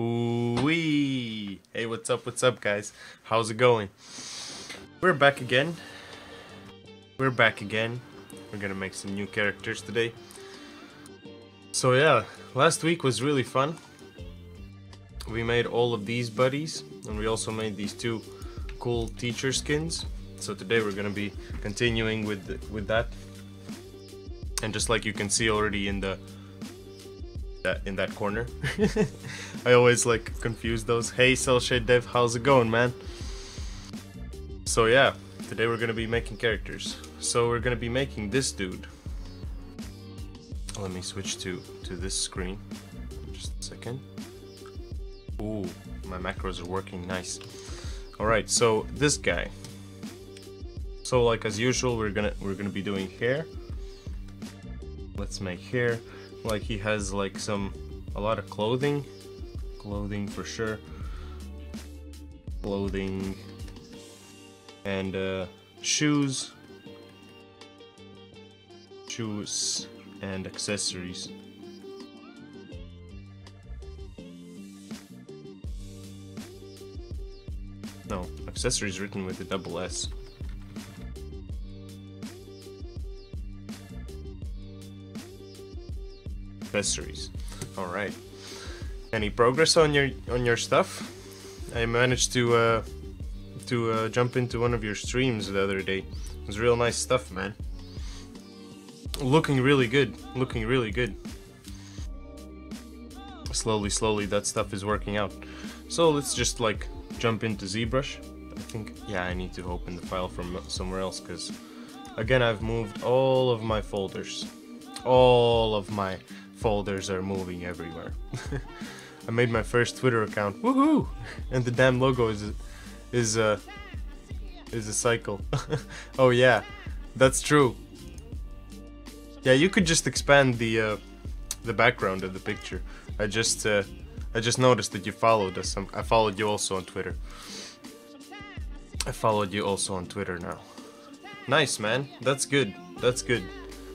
Ooh-wee. Hey, what's up, guys? How's it going? We're back again. We're gonna make some new characters today. So yeah, last week was really fun. We made all of these buddies, and we also made these two cool teacher skins. So today we're gonna be continuing with that. And just like you can see already in that corner, I always like confuse those. Hey, Cell Shade Dev, how's it going, man? So yeah, today we're gonna be making characters. So we're gonna be making this dude. Let me switch to this screen. Just a second. Ooh, my macros are working nice. All right, so this guy. So like as usual, we're gonna be doing hair. Let's make hair. Like he has like a lot of clothing for sure. Clothing and shoes and accessories. No, accessories written with a double S. Accessories. All right. Any progress on your stuff? I managed to jump into one of your streams the other day. It was real nice stuff, man. Looking really good. Looking really good. Slowly, that stuff is working out. So let's just like jump into ZBrush. I think, yeah, I need to open the file from somewhere else because, again, I've moved all of my folders. All of my folders are moving everywhere. I made my first Twitter account. Woohoo! And the damn logo is a cycle. Oh yeah, that's true. Yeah, you could just expand the background of the picture. I just noticed that you followed us. I followed you also on Twitter. I followed you also on Twitter now. Nice, man. That's good. That's good.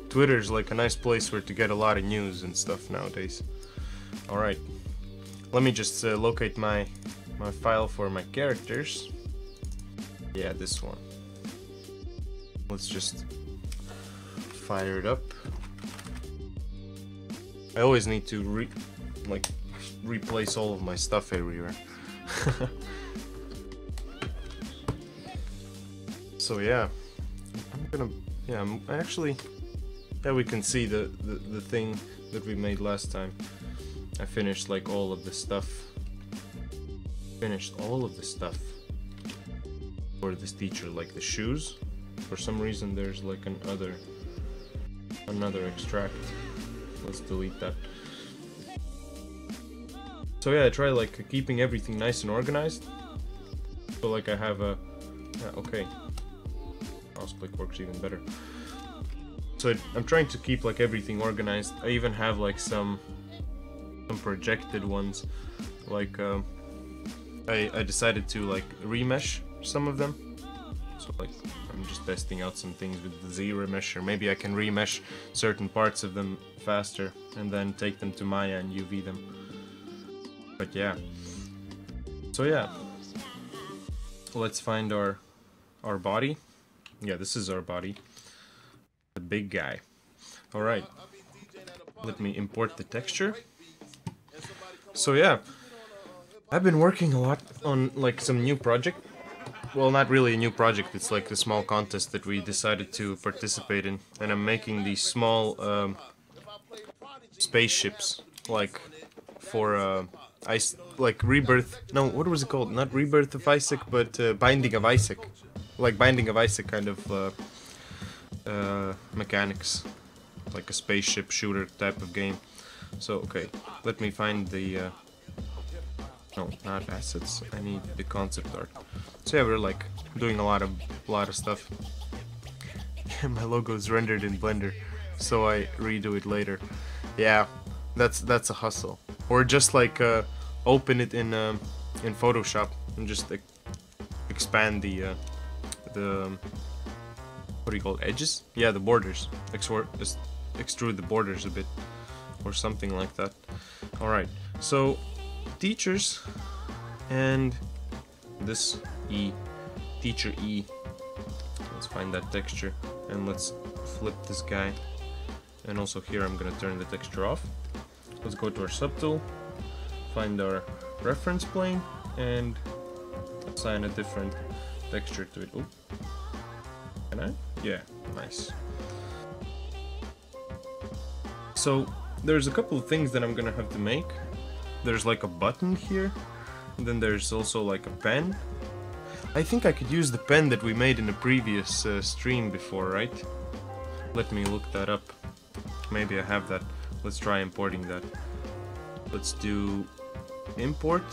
Twitter's like a nice place where to get a lot of news and stuff nowadays. All right. Let me just locate my file for my characters. Yeah, this one. Let's just fire it up. I always need to replace all of my stuff everywhere. So yeah, I'm actually, yeah, we can see the thing that we made last time. I finished like all of the stuff. Finished all of the stuff for this teacher, like the shoes. For some reason there's like another extract. Let's delete that. So yeah, I try like keeping everything nice and organized. So like I have a, yeah, okay. Mouse click works even better. So I'm trying to keep like everything organized. I even have like some projected ones. Like I decided to like remesh some of them. So like I'm just testing out some things with the Z remesher. Maybe I can remesh certain parts of them faster and then take them to Maya and UV them. But yeah. So yeah. Let's find our body. Yeah, this is our body. The big guy. Alright. Let me import the texture. So yeah. I've been working a lot on like some new project. Well, not really a new project, it's like a small contest that we decided to participate in. And I'm making these small spaceships, like for ice, like Rebirth, no, what was it called? Not Rebirth of Isaac, but Binding of Isaac. Like Binding of Isaac kind of mechanics. Like a spaceship shooter type of game. So, okay, let me find the... no, not assets. I need the concept art. So yeah, we're like doing a lot of stuff. My logo is rendered in Blender, so I redo it later. Yeah, that's a hustle. Or just like open it in Photoshop and just expand the what do you call it? Edges? Yeah, the borders. Extrude the borders a bit, or something like that. All right, so teachers and this teacher E. Let's find that texture and let's flip this guy. And also here I'm gonna turn the texture off. Let's go to our subtool, find our reference plane, and assign a different texture to it. Ooh. Can I? Yeah, nice. So there's a couple of things that I'm gonna have to make. There's like a button here, and then there's also like a pen. I think I could use the pen that we made in a previous stream before, right? Let me look that up. Maybe I have that. Let's try importing that. Let's do import.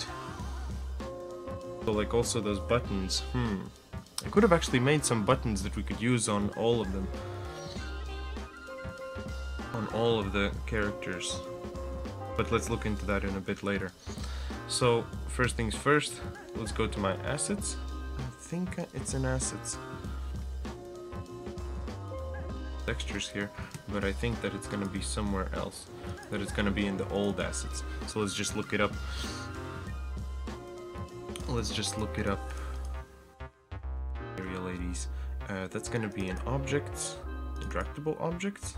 So like also those buttons. I could have actually made some buttons that we could use on all of them. On all of the characters. But let's look into that in a bit later. So first things first, let's go to my assets. I think it's in assets. Textures here, but I think that it's gonna be somewhere else. That it's gonna be in the old assets. So let's just look it up. Let's just look it up. Area ladies. That's gonna be in objects. Interactable objects?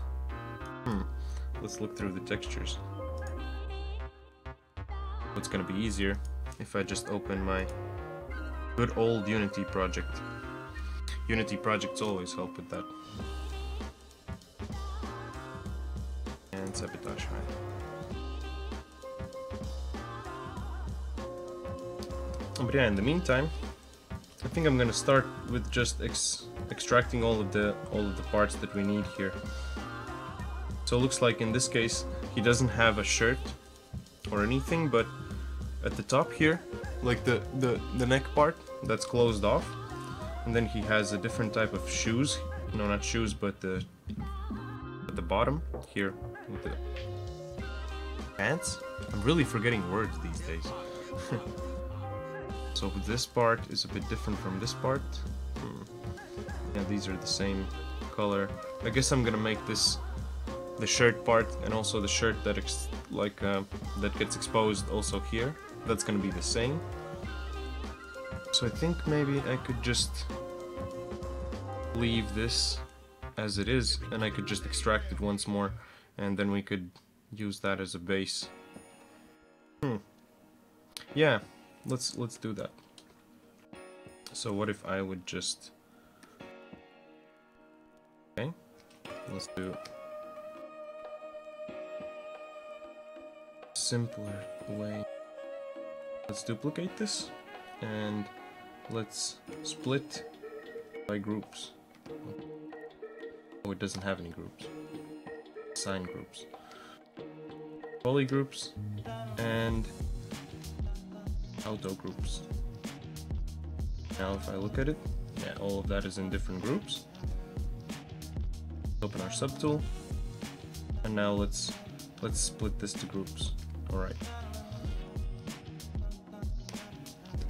Let's look through the textures. It's gonna be easier if I just open my good old Unity project. Unity projects always help with that. And sabotage Hive. But yeah, in the meantime, I think I'm gonna start with just extracting all of the parts that we need here. So it looks like in this case he doesn't have a shirt or anything, but at the top here, like the neck part, that's closed off, and then he has a different type of shoes. No, not shoes, but at the bottom here with the pants. I'm really forgetting words these days. So this part is a bit different from this part. Yeah, these are the same color. I guess I'm gonna make this the shirt part, and also the shirt that that gets exposed also here. That's gonna be the same. So I think maybe I could just leave this as it is, and I could just extract it once more, and then we could use that as a base. Yeah, let's do that. So what if I would just... Okay, let's do simpler way. Let's duplicate this and let's split by groups. Oh, it doesn't have any groups. Assign groups. Poly groups and auto groups. Now if I look at it, yeah, all of that is in different groups. Open our subtool, and now let's split this to groups. Alright.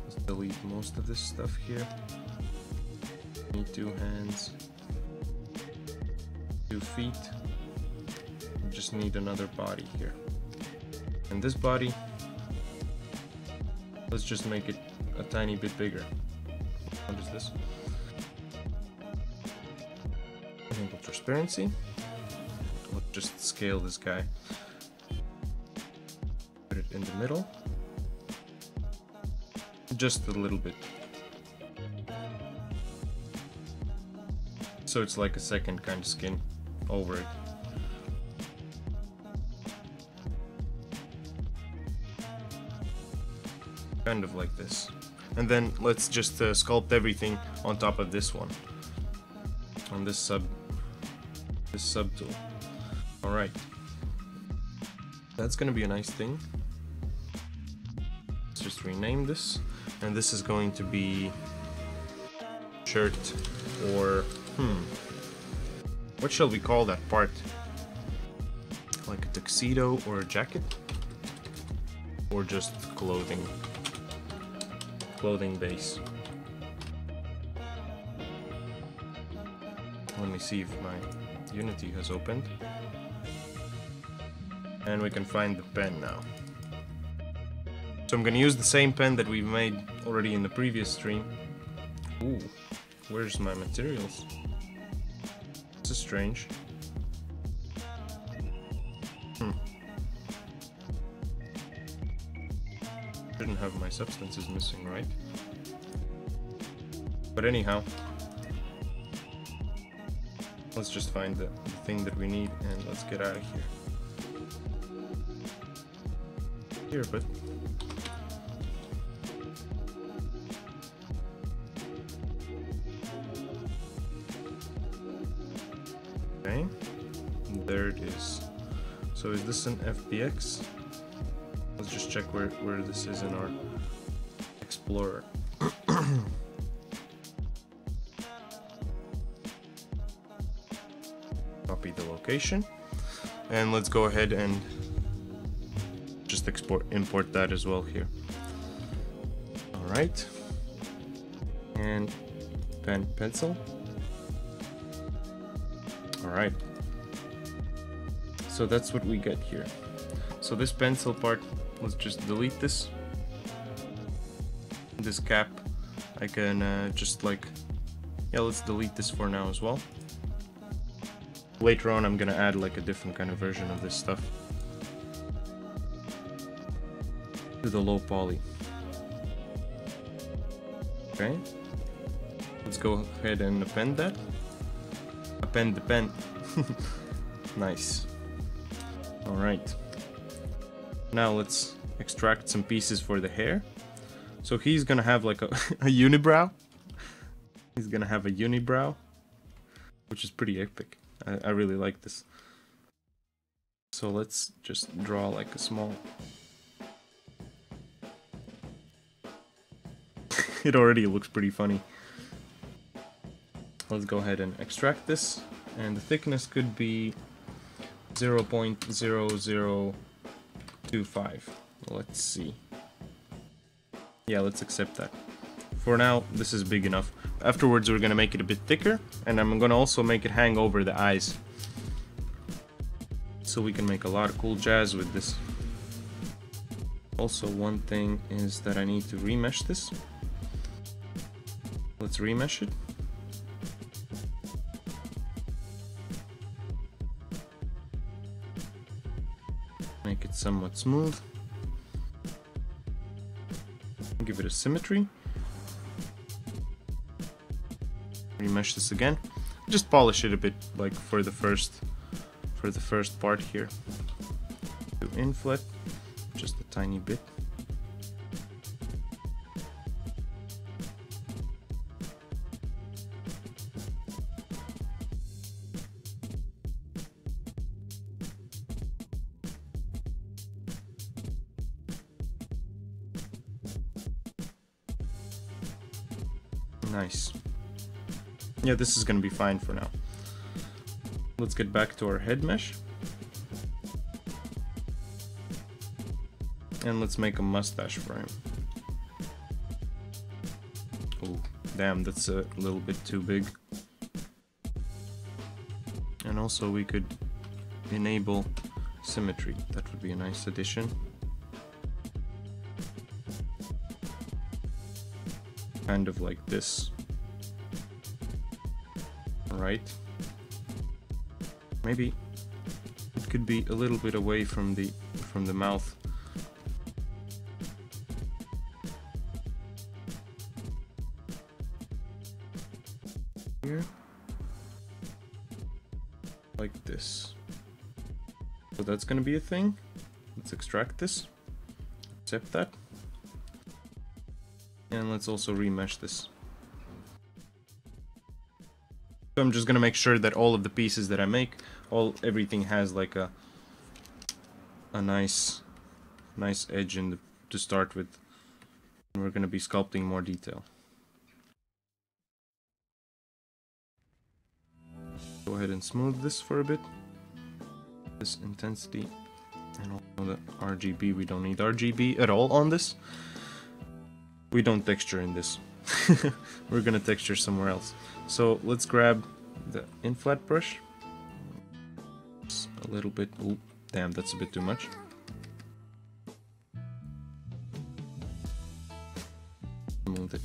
Let's delete most of this stuff here. Need 2 hands, 2 feet. We just need another body here. And this body, let's just make it a tiny bit bigger. What is this? Enable transparency. Let's just scale this guy. Put it in the middle. Just a little bit. So it's like a second kind of skin over it. Kind of like this. And then let's just sculpt everything on top of this one. On this subtool. Alright. That's gonna be a nice thing. Let's just rename this. And this is going to be shirt or what shall we call that part? Like a tuxedo or a jacket? Or just clothing? Clothing base. Let me see if my Unity has opened. And we can find the pen now. So I'm gonna use the same pen that we made already in the previous stream. Ooh, where's my materials? This is strange. Shouldn't have my substances missing, right? But anyhow, let's just find the thing that we need and let's get out of here. Here, but okay, there it is. So is this an FBX? Let's just check where this is in our Explorer. Copy the location, and let's go ahead and just import that as well here. All right, and pen, pencil. All right, so that's what we get here. So this pencil part, let's just delete this. This cap, I can just like, yeah, let's delete this for now as well. Later on, I'm gonna add like a different kind of version of this stuff to the low poly. Okay, let's go ahead and append that. Append the pen. Nice. All right. Now let's extract some pieces for the hair. So he's gonna have like a unibrow. He's gonna have a unibrow, which is pretty epic. I really like this. So let's just draw like a small... It already looks pretty funny. Let's go ahead and extract this, and the thickness could be 0.0025. Let's see. Yeah, let's accept that. For now, this is big enough. Afterwards, we're gonna make it a bit thicker, and I'm gonna also make it hang over the eyes. So we can make a lot of cool jazz with this. Also, one thing is that I need to remesh this. Let's remesh it. Make it somewhat smooth. Give it a symmetry. Remesh this again. Just polish it a bit, like for the first part here. Do inflet, just a tiny bit. Nice. Yeah, this is gonna be fine for now. Let's get back to our head mesh. And let's make a mustache for him. Oh, damn, that's a little bit too big. And also we could enable symmetry. That would be a nice addition. Kind of like this. Right. Maybe it could be a little bit away from the mouth. Here. Like this. So that's gonna be a thing. Let's extract this. Accept that. And let's also remesh this. So I'm just gonna make sure that all of the pieces that I make, everything has like a nice edge to start with. And we're gonna be sculpting more detail. Go ahead and smooth this for a bit. This intensity and all the RGB. We don't need RGB at all on this. We don't texture in this. We're gonna texture somewhere else. So let's grab the inflat brush. It's a little bit. Ooh, damn, that's a bit too much. Move it.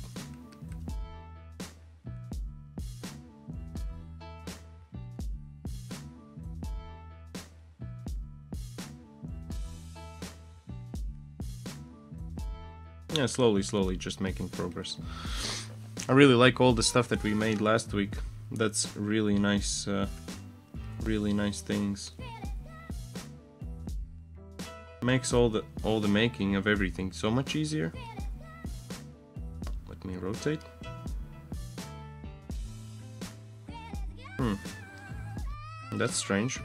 Yeah, slowly, just making progress. I really like all the stuff that we made last week. That's really nice things. Makes all the making of everything so much easier. Let me rotate. That's strange.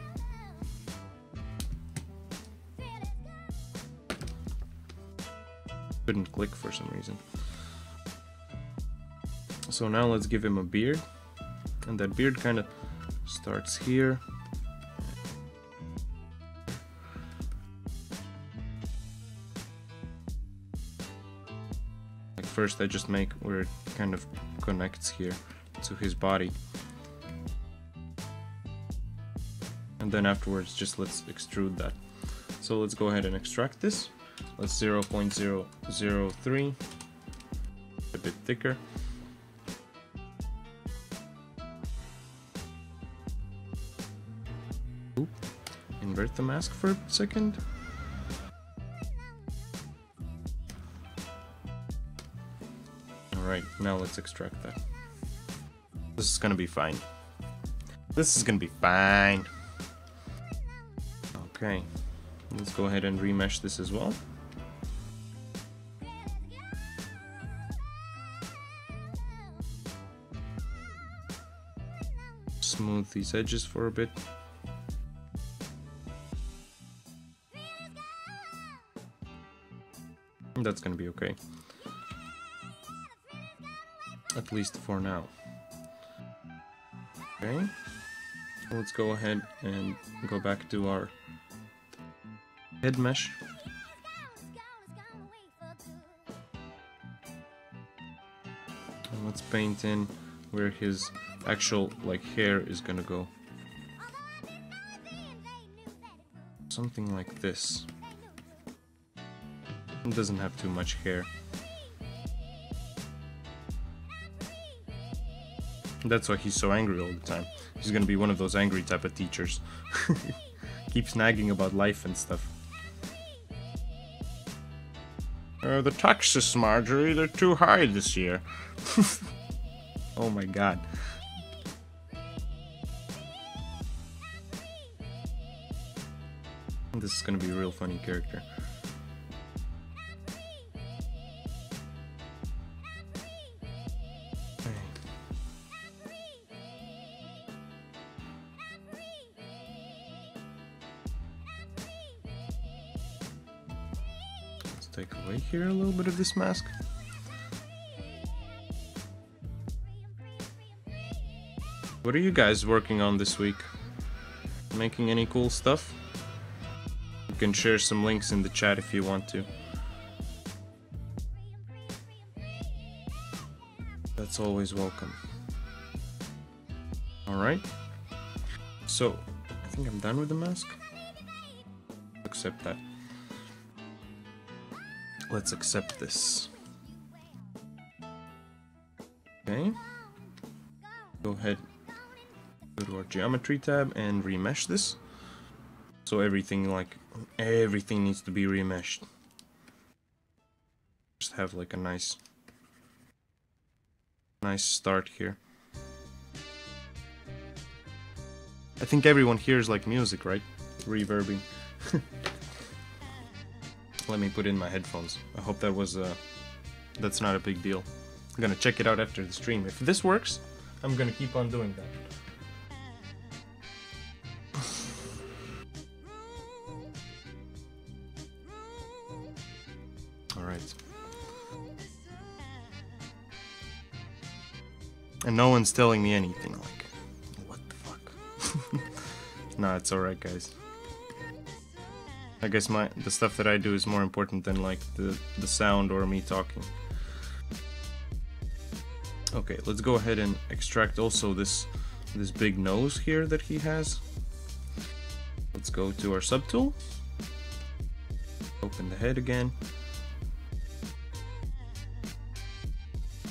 Couldn't click for some reason. So now let's give him a beard, and that beard kind of starts here. Like first I just make where it kind of connects here to his body. And then afterwards just let's extrude that. So let's go ahead and extract this. Let's 0.003, a bit thicker. Oop. Invert the mask for a second. Alright, now let's extract that. This is gonna be fine. This is gonna be fine. Okay, let's go ahead and remesh this as well. Smooth these edges for a bit. That's gonna be okay. At least for now. Okay, let's go ahead and go back to our head mesh. And let's paint in where his actual like hair is gonna go. Something like this. It doesn't have too much hair. That's why he's so angry all the time. He's gonna be one of those angry type of teachers. Keeps nagging about life and stuff. The taxes, Marjorie, they're too high this year. Oh my god. This is gonna be a real funny character. Take away here a little bit of this mask. What are you guys working on this week? Making any cool stuff? You can share some links in the chat if you want to. That's always welcome. Alright. So, I think I'm done with the mask. Accept that. Let's accept this. Okay. Go ahead, go to our geometry tab and remesh this. So everything needs to be remeshed. Just have like a nice start here. I think everyone hears like music, right? Reverbing. Let me put in my headphones. I hope that was that's not a big deal. I'm gonna check it out after the stream. If this works, I'm gonna keep on doing that. Alright. And no one's telling me anything, like, what the fuck? Nah, it's alright, guys. I guess the stuff that I do is more important than like the sound or me talking. Okay, let's go ahead and extract also this big nose here that he has. Let's go to our subtool. Open the head again.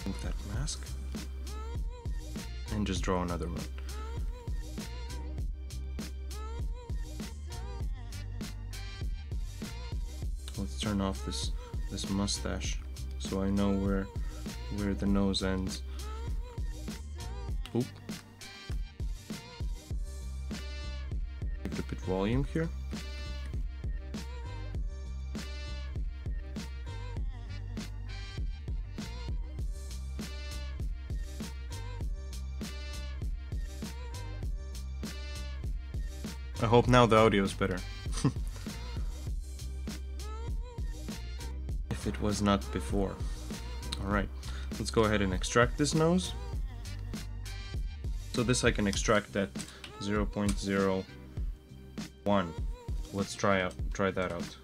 Move that mask. And just draw another one. Let's turn off this mustache so I know where the nose ends. Oop. Give it a bit volume here. I hope now the audio is better. If it was not before. Alright, let's go ahead and extract this nose. So this I can extract at 0.01. Let's try that out.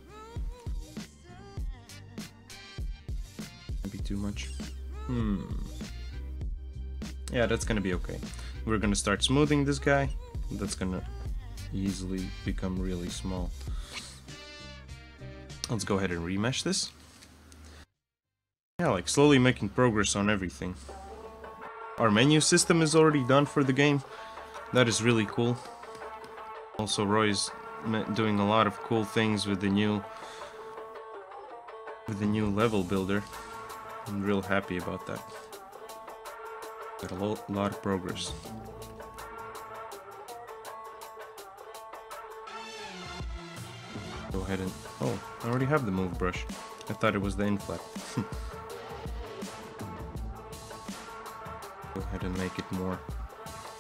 Maybe too much. Yeah, that's gonna be okay. We're gonna start smoothing this guy. That's gonna easily become really small. Let's go ahead and remesh this. Yeah, like slowly making progress on everything. Our menu system is already done for the game. That is really cool. Also, Roy's doing a lot of cool things with the new level builder. I'm real happy about that. Got a lot of progress. Go ahead and... oh, I already have the move brush. I thought it was the inflat. Go ahead and make it more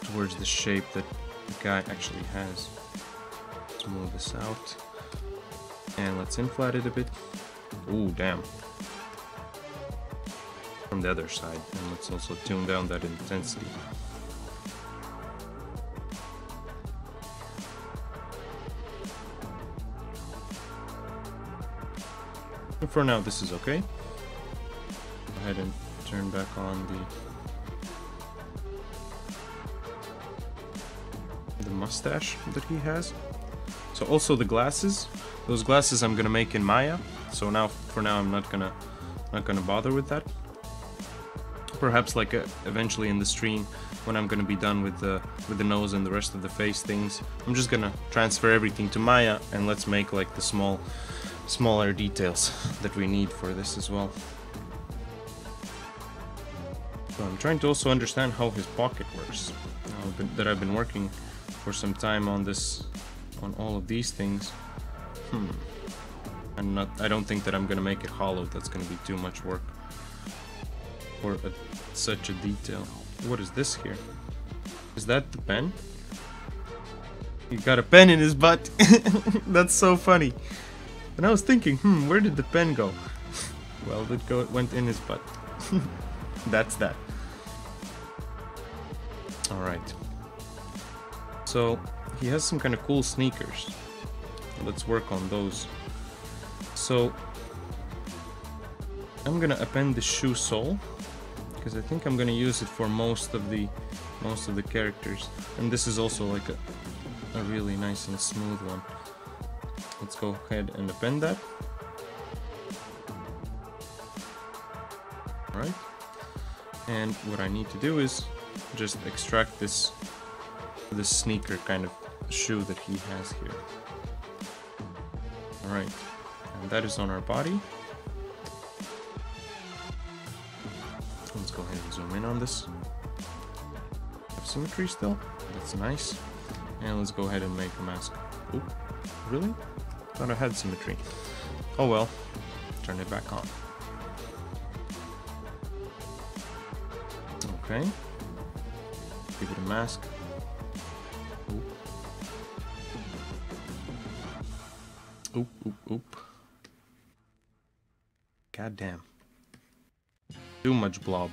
towards the shape that the guy actually has. Let's move this out. And let's inflat it a bit. Ooh, damn. From the other side. And let's also tune down that intensity. And for now, this is okay. Go ahead and turn back on the mustache that he has. So also the glasses. Those glasses I'm gonna make in Maya. So now, for now, I'm not gonna bother with that. Perhaps like eventually in the stream, when I'm gonna be done with the nose and the rest of the face things, I'm just gonna transfer everything to Maya and let's make like the smaller details that we need for this as well. So I'm trying to also understand how his pocket works. I've been working for some time on this, on all of these things. I don't think that I'm gonna make it hollow. That's gonna be too much work for such a detail. What is this here? Is that the pen? He got a pen in his butt. That's so funny. And I was thinking, where did the pen go? Well, it went in his butt. That's that. Alright. So, he has some kind of cool sneakers. Let's work on those. So, I'm gonna append the shoe sole, because I think I'm gonna use it for most of the characters. And this is also like a really nice and smooth one. Let's go ahead and append that. Alright. And what I need to do is just extract this sneaker kind of shoe that he has here. Alright. And that is on our body. Let's go ahead and zoom in on this. Have symmetry still. That's nice. And let's go ahead and make a mask. Oop. Really? Thought I had symmetry. Oh well. Turn it back on. Okay. Give it a mask. Oop. Oop, oop, oop. God damn. Too much blob.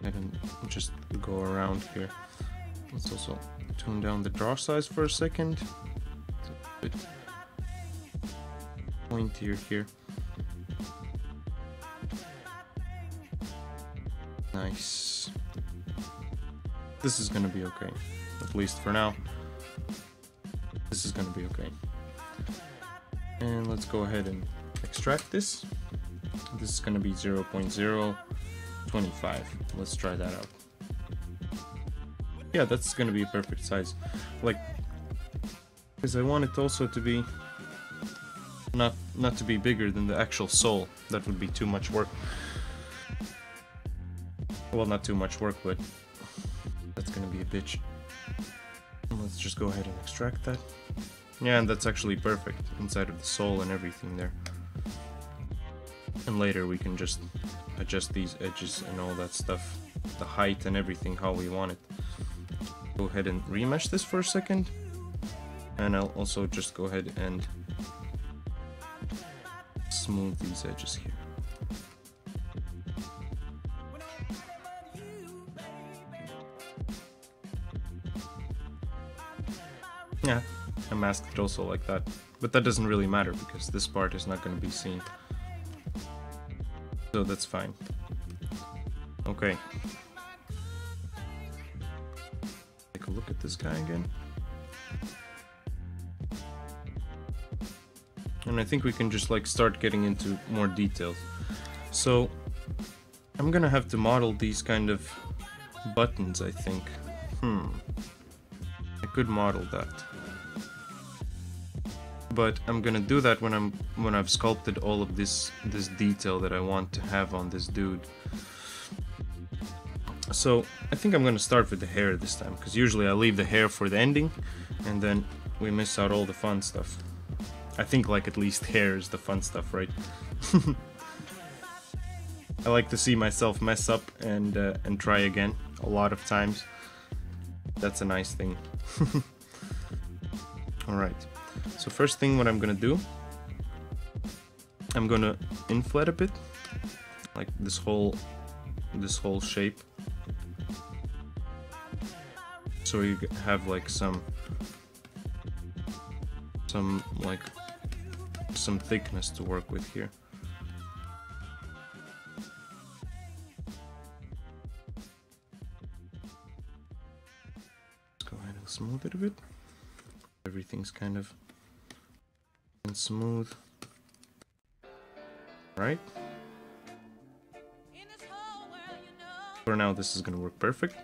And just go around here. Let's also tune down the draw size for a second. It's a bit pointier here. Nice. This is gonna be okay. At least for now. This is gonna be okay. And let's go ahead and extract this. This is gonna be 0.025. Let's try that out. Yeah, that's gonna be a perfect size. Like, because I want it also to be not to be bigger than the actual sole. That would be too much work. Well, not too much work, but that's gonna be a bitch. Let's just go ahead and extract that. Yeah, and that's actually perfect inside of the sole and everything there. And later we can just adjust these edges and all that stuff, the height and everything how we want it. Go ahead and remesh this for a second, and I'll also just go ahead and smooth these edges here. Yeah, I masked it also like that, but that doesn't really matter because this part is not going to be seen, so that's fine. Okay, take a look at this guy again, and I think we can just like start getting into more details. So I'm gonna have to model these kind of buttons, I think. I could model that, but I'm gonna do that when I've sculpted all of this detail that I want to have on this dude. So I think I'm gonna start with the hair this time, because usually I leave the hair for the ending and then we miss out all the fun stuff. I think like at least hair is the fun stuff, right? I like to see myself mess up and try again a lot of times. That's a nice thing. Alright, so first thing what I'm gonna do, I'm gonna inflate a bit, like this whole shape, so you have like some thickness to work with here. Let's go ahead and smooth it a bit. Everything's kind of smooth, right? For now this is gonna work perfect.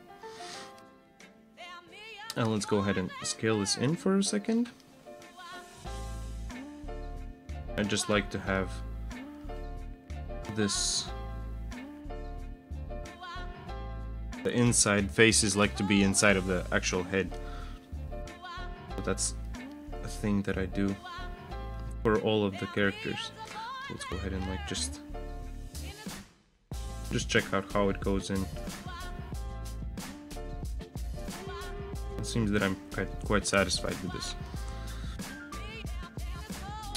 And let's go ahead and scale this in for a second. I just like to have this, the inside faces like to be inside of the actual head. So that's a thing that I do for all of the characters. So let's go ahead and like just check out how it goes in. It seems that I'm quite satisfied with this.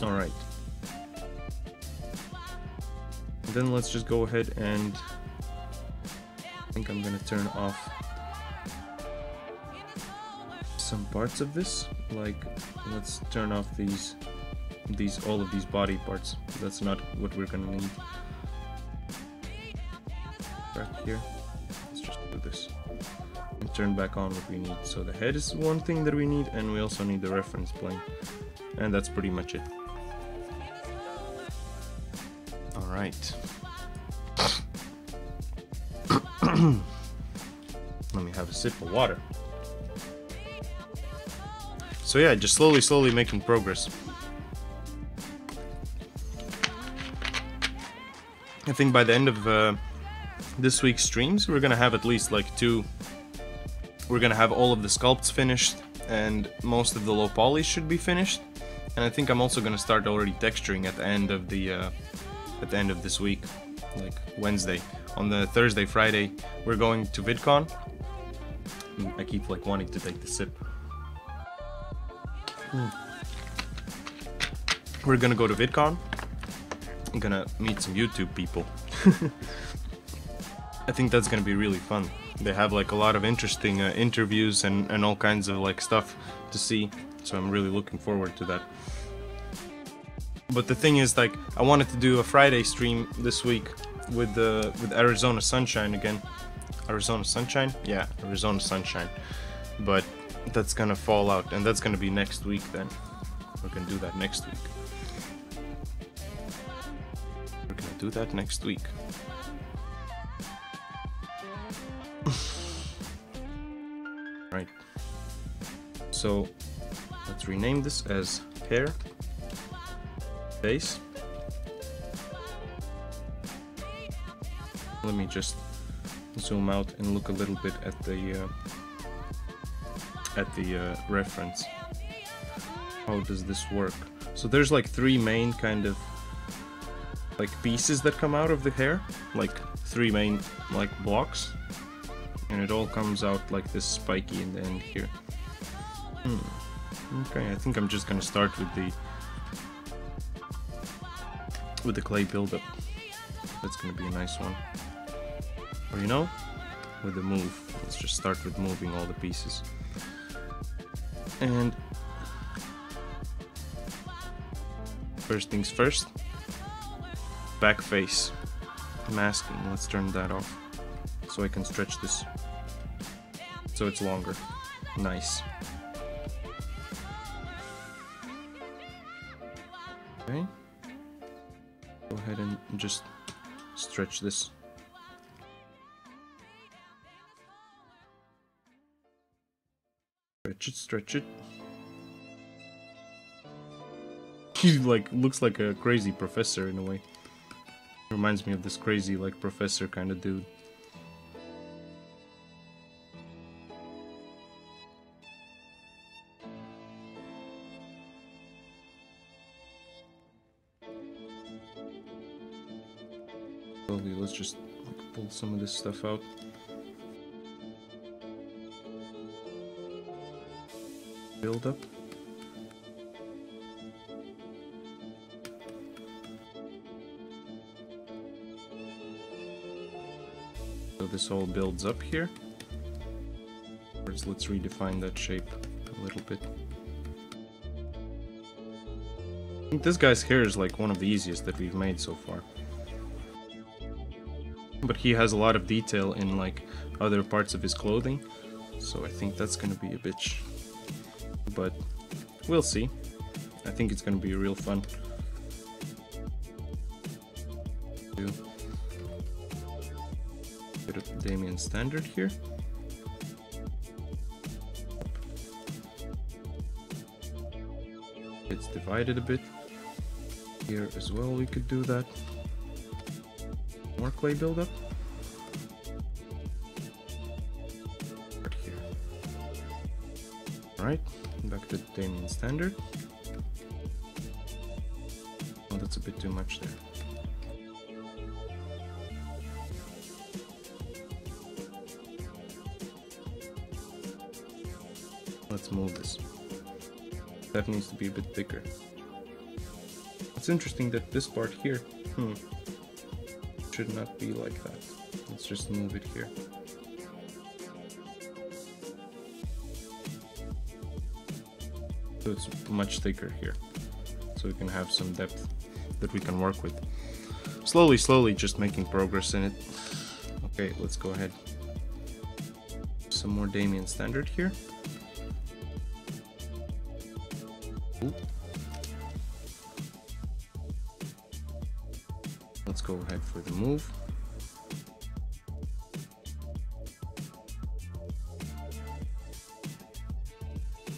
Alright. Then let's just go ahead and I think I'm gonna turn off some parts of this. Like, let's turn off all of these body parts. That's not what we're gonna need. Back here, let's just do this and turn back on what we need. So the head is one thing that we need, and we also need the reference plane, and that's pretty much it. Alright. Let me have a sip of water. So yeah, just slowly making progress. I think by the end of this week's streams, we're gonna have at least like we're gonna have all of the sculpts finished, and most of the low polys should be finished. And I think I'm also gonna start already texturing at the end of this week, like Wednesday. On the Thursday, Friday, we're going to VidCon. I keep like wanting to take the sip. We're gonna go to VidCon. I'm gonna meet some YouTube people. I think that's gonna be really fun. They have like a lot of interesting interviews and all kinds of like stuff to see, so I'm really looking forward to that. But the thing is, like, I wanted to do a Friday stream this week with Arizona Sunshine again. Arizona Sunshine? Yeah, Arizona Sunshine. But that's gonna fall out, and that's gonna be next week then. We're gonna do that next week. We're gonna do that next week. Right. So let's rename this as hair base. Let me just zoom out and look a little bit at the reference. How does this work? So there's like three main kind of like pieces that come out of the hair, like three main like blocks, and it all comes out like this spiky in the end here. Okay, I think I'm just gonna start with the clay buildup. That's gonna be a nice one. Or you know, with the move. Let's just start with moving all the pieces. And first things first, back face masking. Let's turn that off so I can stretch this so it's longer. Nice. Okay. Go ahead and just stretch this. Stretch it. He like looks like a crazy professor in a way. Reminds me of this crazy like professor kind of dude. Slowly, let's just like, pull some of this stuff out. Build up. So this all builds up here. First, let's redefine that shape a little bit. I think this guy's hair is like one of the easiest that we've made so far. But he has a lot of detail in like other parts of his clothing, so I think that's gonna be a bitch. But we'll see. I think it's gonna be real fun. Bit of Damien standard here. It's divided a bit. Here as well we could do that. More clay buildup. Right here. Alright, back to Damien standard. Oh, that's a bit too much there. Let's move this. That needs to be a bit thicker. It's interesting that this part here, should not be like that. Let's just move it here. So it's much thicker here. So we can have some depth that we can work with. Slowly, just making progress in it. Okay, let's go ahead. Some more Damien standard here. Ooh. Let's go ahead for the move.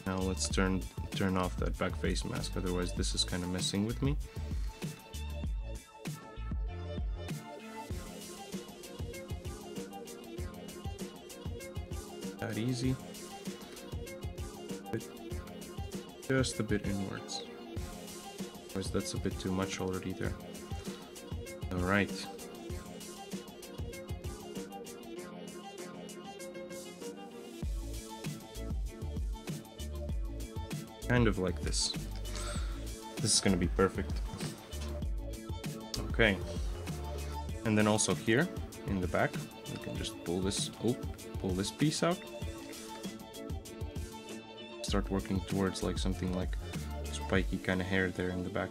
Now let's turn off that back face mask, otherwise this is kind of messing with me. That easy. But just a bit inwards. Otherwise that's a bit too much already there. Alright. Kind of like this. This is gonna be perfect. Okay. And then also here in the back, we can just pull this piece out. Start working towards like something like spiky kind of hair there in the back.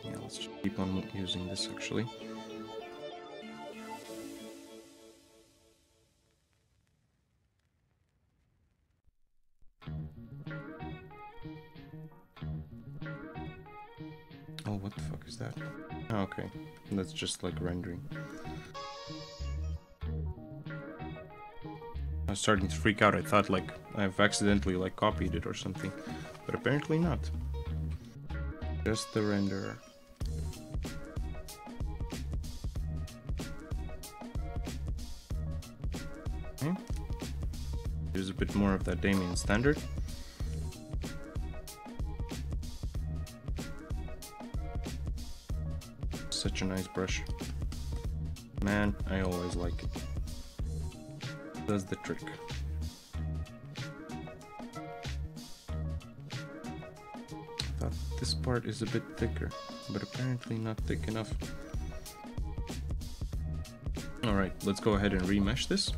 Yeah, let's just keep on using this actually. Oh, what the fuck is that? Oh, okay, that's just like rendering. I was starting to freak out. I thought like I've accidentally like copied it or something, but apparently not. Just the renderer. Okay. There's a bit more of that Damien standard. Such a nice brush. Man, I always like it. Does the trick. I thought this part is a bit thicker, but apparently not thick enough. Alright, let's go ahead and remesh this.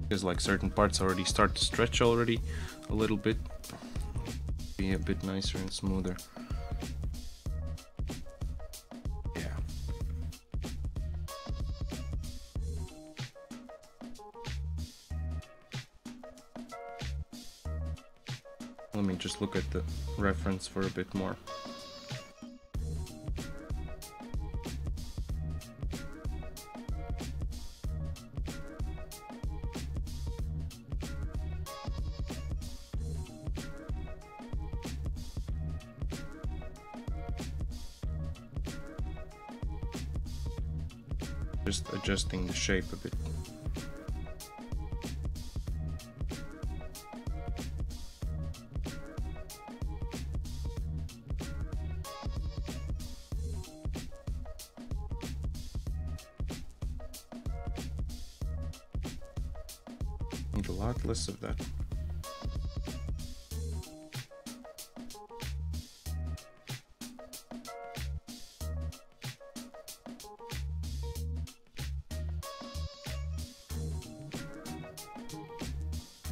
Because like certain parts already start to stretch already a little bit. Be a bit nicer and smoother. Let me just look at the reference for a bit more. Just adjusting the shape a bit. Need a lot less of that.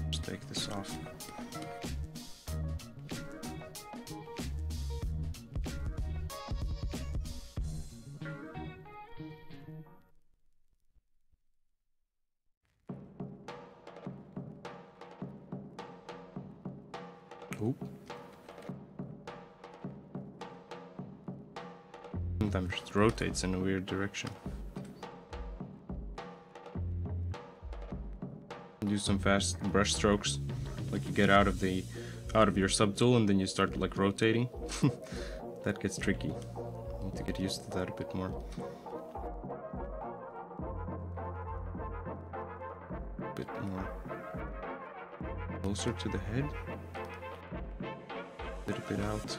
Just take this off. Oop. Sometimes it rotates in a weird direction. Do some fast brush strokes, like you get out of your subtool and then you start like rotating. That gets tricky. Need to get used to that a bit more. A bit more closer to the head. A little bit out.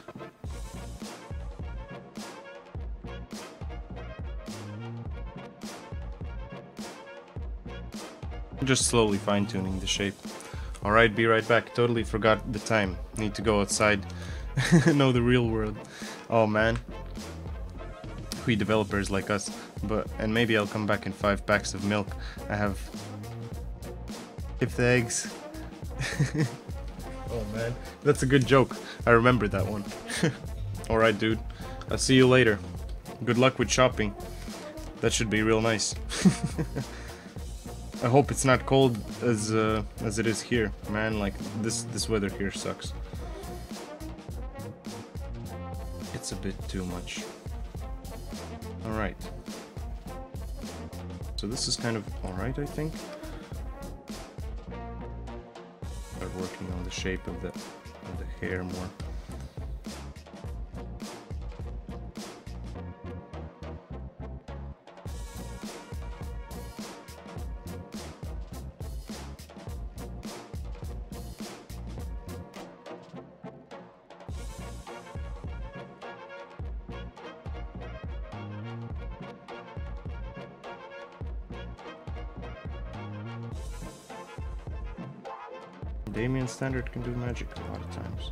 Just slowly fine-tuning the shape. Alright, be right back. Totally forgot the time. Need to go outside. Know the real world. Oh man. We developers like us. And maybe I'll come back in 5 packs of milk. I have 50 eggs. Oh man, that's a good joke. I remember that one. Alright dude, I'll see you later. Good luck with shopping. That should be real nice. I hope it's not cold as it is here. Man, like this weather here sucks. It's a bit too much. Alright. So this is kind of alright, I think. Start working on the shape of the hair more. Damien standard can do magic a lot of times.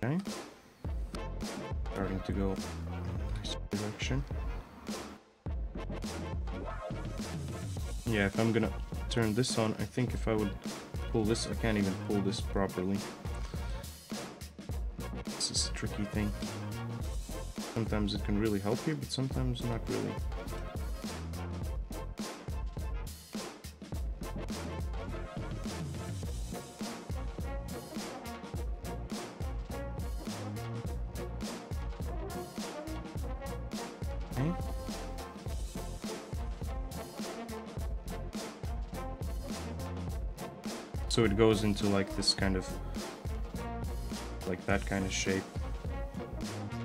Okay. Starting to go in a nice direction. Yeah, if I'm gonna turn this on, I think if I would pull this. I can't even pull this properly. This is a tricky thing. Sometimes it can really help you, but sometimes not really. Okay. So it goes into like this kind of, like that kind of shape.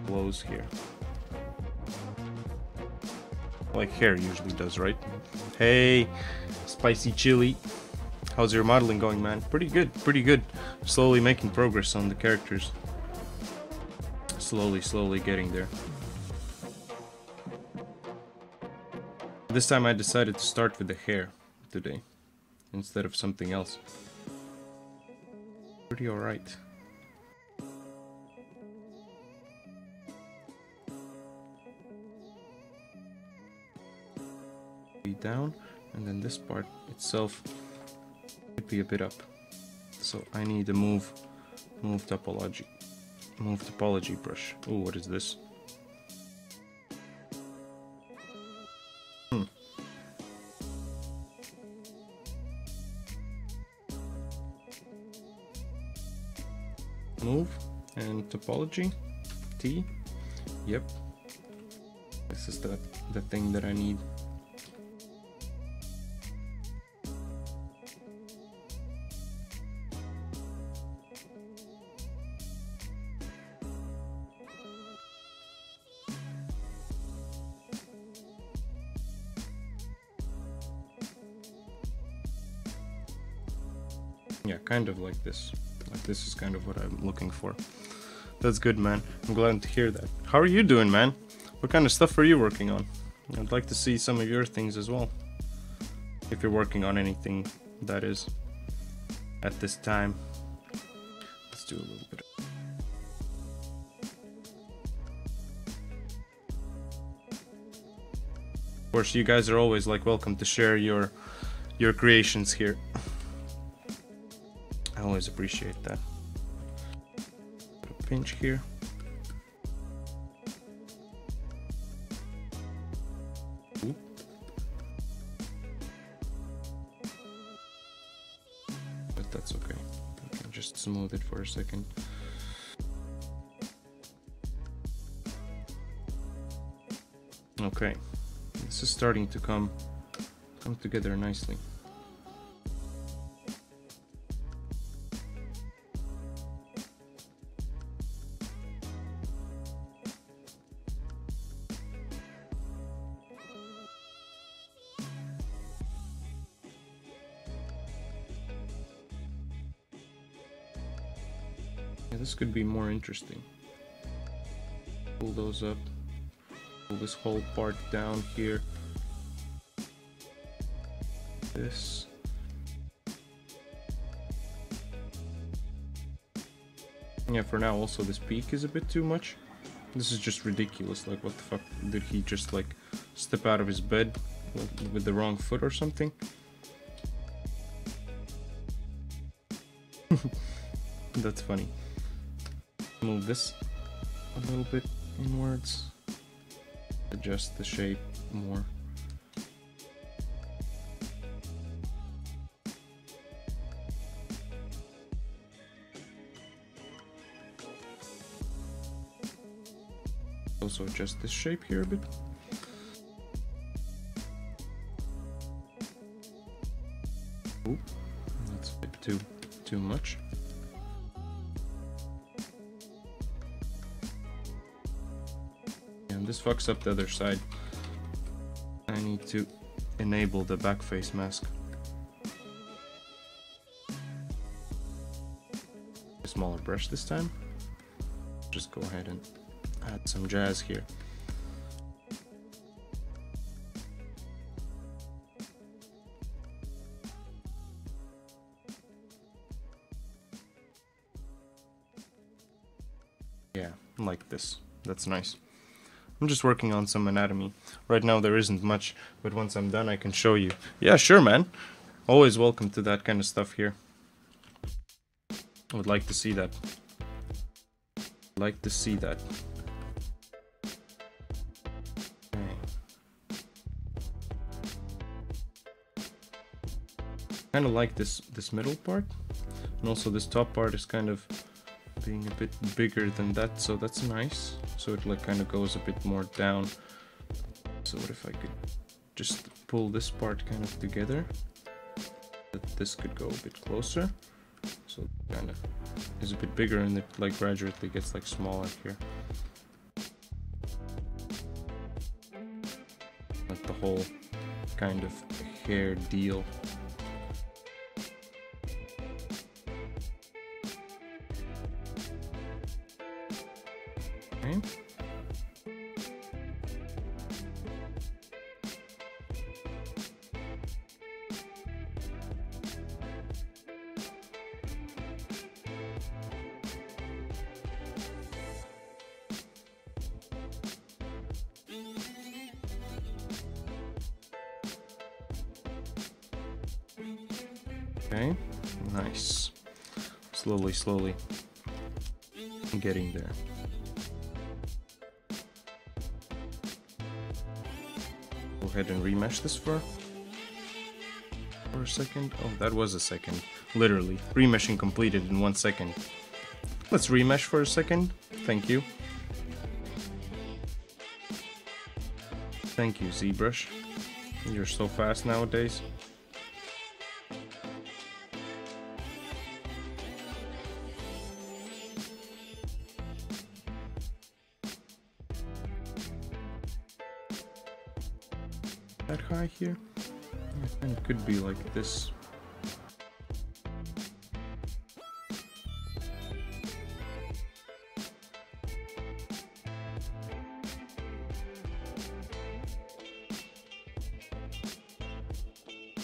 Blows here. Like hair usually does, right? Hey, spicy chili. How's your modeling going, man? Pretty good, pretty good. Slowly making progress on the characters. Slowly getting there. This time I decided to start with the hair today, instead of something else. Pretty alright. Down, and then this part itself could be a bit up. So I need to move topology brush. Oh, what is this? Move and topology T. Yep. This is the thing that I need. Yeah, kind of like this. Like this is kind of what I'm looking for. That's good, man. I'm glad to hear that. How are you doing, man? What kind of stuff are you working on? I'd like to see some of your things as well. If you're working on anything, that is, at this time. Let's do a little bit. Of course, you guys are always like welcome to share your creations here. I always appreciate that. Put a pinch here. Oop. But that's okay. I can just smooth it for a second. Okay, this is starting to come together nicely. Yeah, this could be more interesting. Pull those up. Pull this whole part down here. This. Yeah, for now also this peak is a bit too much. This is just ridiculous. Like, what the fuck? Did he just like step out of his bed with the wrong foot or something? That's funny. Move this a little bit inwards. Adjust the shape more. Also adjust this shape here a bit. Ooh, that's a bit too much. And this fucks up the other side. I need to enable the back face mask. A smaller brush this time. Just go ahead and add some jazz here. Yeah, like this. That's nice. I'm just working on some anatomy. Right now there isn't much, but once I'm done I can show you. Yeah, sure, man. Always welcome to that kind of stuff here. I would like to see that. Like to see that. Okay. Kind of like this middle part, and also this top part is kind of being a bit bigger than that, so that's nice. So it like kind of goes a bit more down. So what if I could just pull this part kind of together? That this could go a bit closer. So it kind of is a bit bigger, and it like gradually gets like smaller here. Like the whole kind of hair deal. Okay. Okay, nice. Slowly, slowly getting there. Go ahead and remesh this for a second. Oh, that was a second. Literally, remeshing completed in 1 second. Let's remesh for a second. Thank you. Thank you, ZBrush. You're so fast nowadays. That high here? Yeah, it kind of could be like this.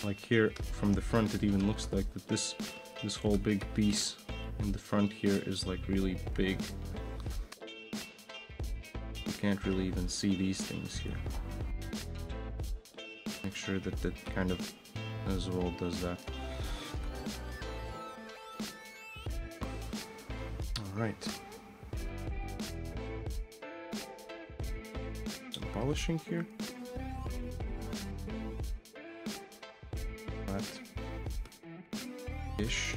Like here from the front, it even looks like that this whole big piece in the front here is like really big. You can't really even see these things here. Make sure that that kind of as well does that. Alright. Some polishing here. Ish.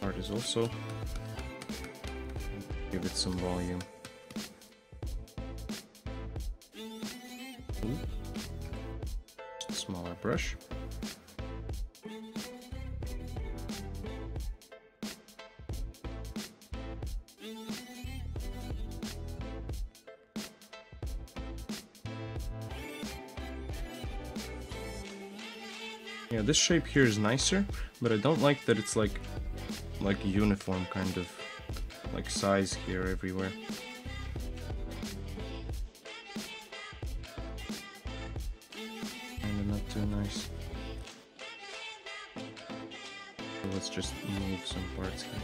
Part is also give it some volume. Ooh. Smaller brush. Yeah, this shape here is nicer, but I don't like that it's like a uniform kind of like size here everywhere. Kinda not too nice. So let's just move some parts here.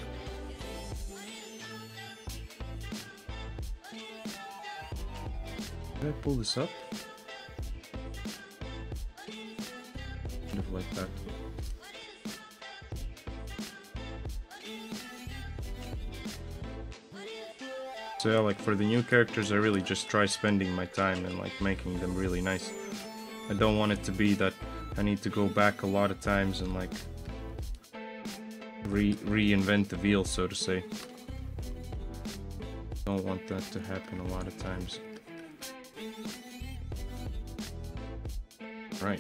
Did I pull this up? Kind of like that. So yeah, like for the new characters, I really just try spending my time and like making them really nice. I don't want it to be that I need to go back a lot of times and like reinvent the wheel, so to say. Don't want that to happen a lot of times. Right.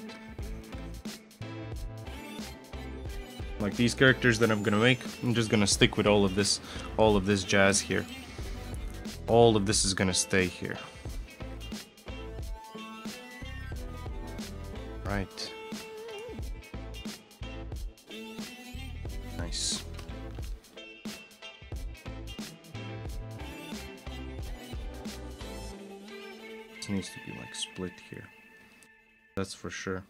Like these characters that I'm gonna make, I'm just gonna stick with all of this jazz here. All of this is gonna stay here. Right. Nice. This needs to be like split here. That's for sure.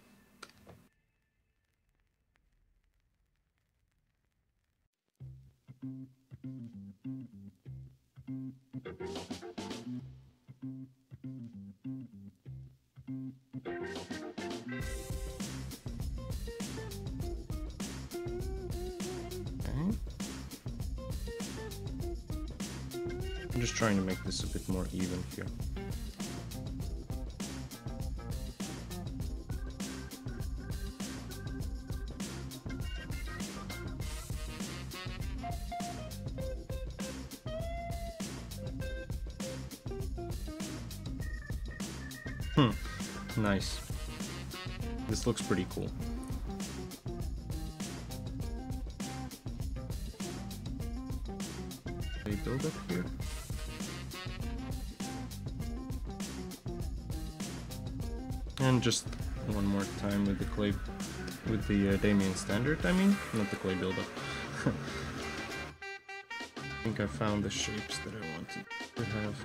just trying to make this a bit more even here. Nice. This looks pretty cool. They build up here. And just one more time with the clay, with the Damien standard, I mean, not the clay buildup. I think I found the shapes that I wanted to have.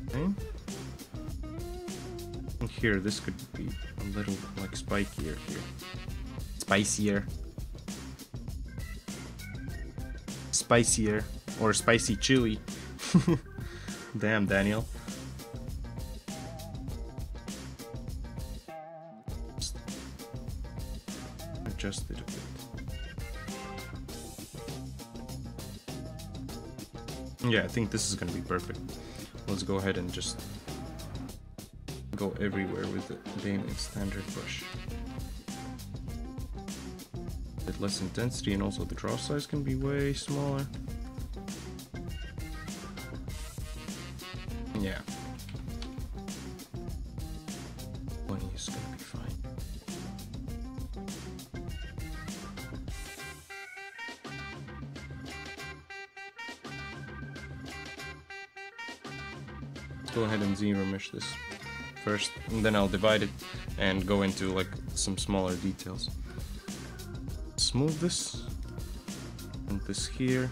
Okay. And here, this could be a little like spikier here. Spicier. Spicier. Or spicy chili. Damn, Daniel. Just adjust it a bit. Yeah, I think this is gonna be perfect. Let's go ahead and just go everywhere with the Damien standard brush. A bit less intensity, and also the draw size can be way smaller. Yeah. 20 is gonna be fine. Let's go ahead and zero mesh this first, and then I'll divide it and go into like some smaller details. Smooth this, and this here,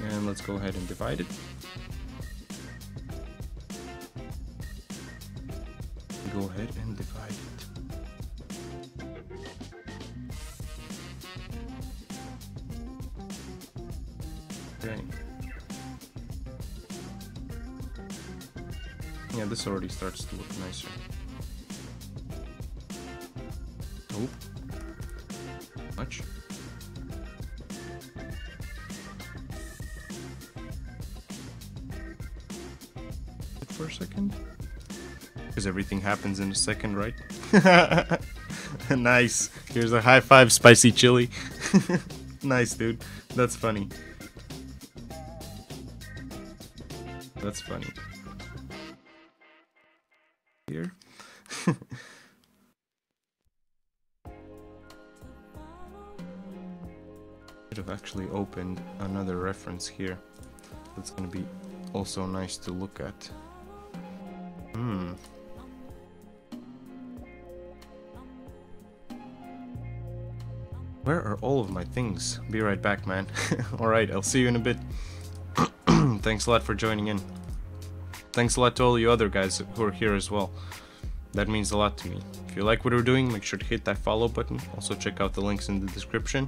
and let's go ahead and divide it. Go ahead and divide it. Okay. Yeah, this already starts to look nicer. Oh, much. For a second. Because everything happens in a second, right? Nice. Here's a high five, spicy chili. Nice, dude. That's funny. That's funny. Here. Should have actually opened another reference here. That's gonna be also nice to look at. Where are all of my things? Be right back, man. Alright, I'll see you in a bit. Thanks a lot for joining in. Thanks a lot to all you other guys who are here as well. That means a lot to me. If you like what we're doing, make sure to hit that follow button. Also check out the links in the description.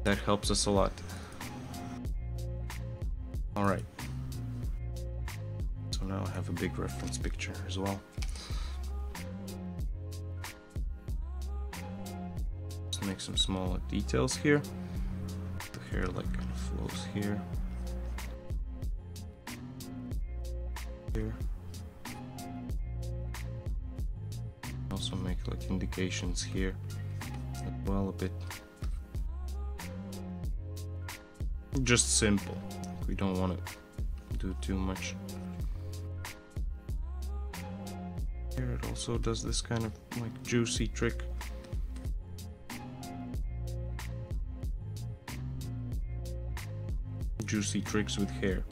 That helps us a lot. Alright. So now I have a big reference picture as well. Let's make some small details here. The hair like kind of flows here. Here. Also make like indications here as well a bit. Just simple. We don't want to do too much. Here it also does this kind of like juicy trick. Juicy tricks with hair.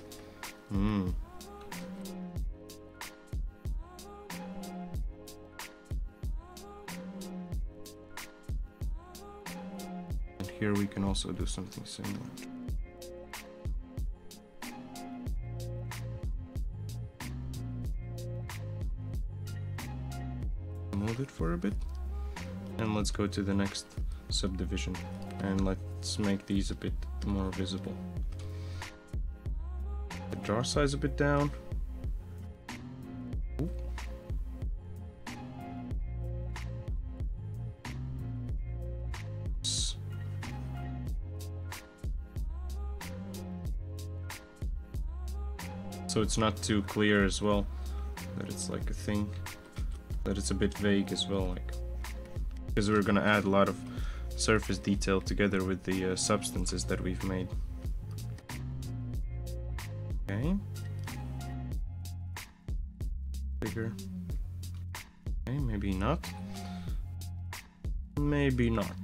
And here we can also do something similar. Move it for a bit, and let's go to the next subdivision, and let's make these a bit more visible. The draw size a bit down. Ooh. so it's not too clear as well, that it's like a thing, that it's a bit vague as well, like, because we're gonna add a lot of surface detail together with the substances that we've made. Okay. Bigger. Okay, maybe not. Maybe not.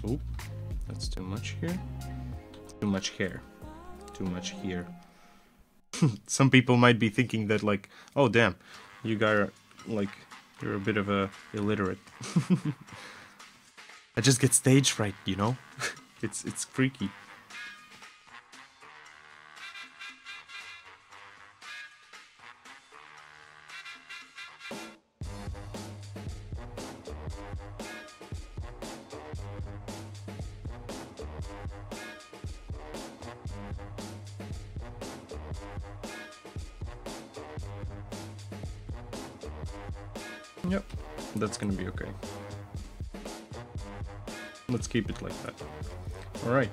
Oh, that's too much here. Too much hair. Too much here. Some people might be thinking that, like, oh damn, you got, like, you're a bit of a illiterate. I just get stage fright, you know? It's freaky. Yep, that's gonna be okay. Let's keep it like that. Alright,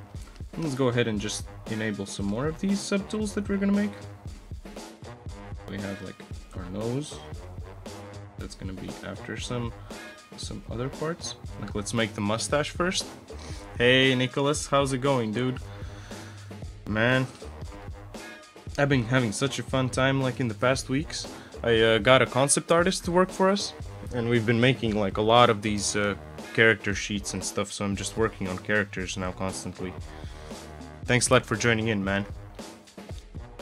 let's go ahead and just enable some more of these subtools that we're gonna make. We have like our nose. That's gonna be after some other parts. Like, let's make the mustache first. Hey Nicholas, how's it going, dude? Man, I've been having such a fun time like in the past weeks. I got a concept artist to work for us, and we've been making like a lot of these character sheets and stuff, so I'm just working on characters now constantly. Thanks a lot for joining in, man.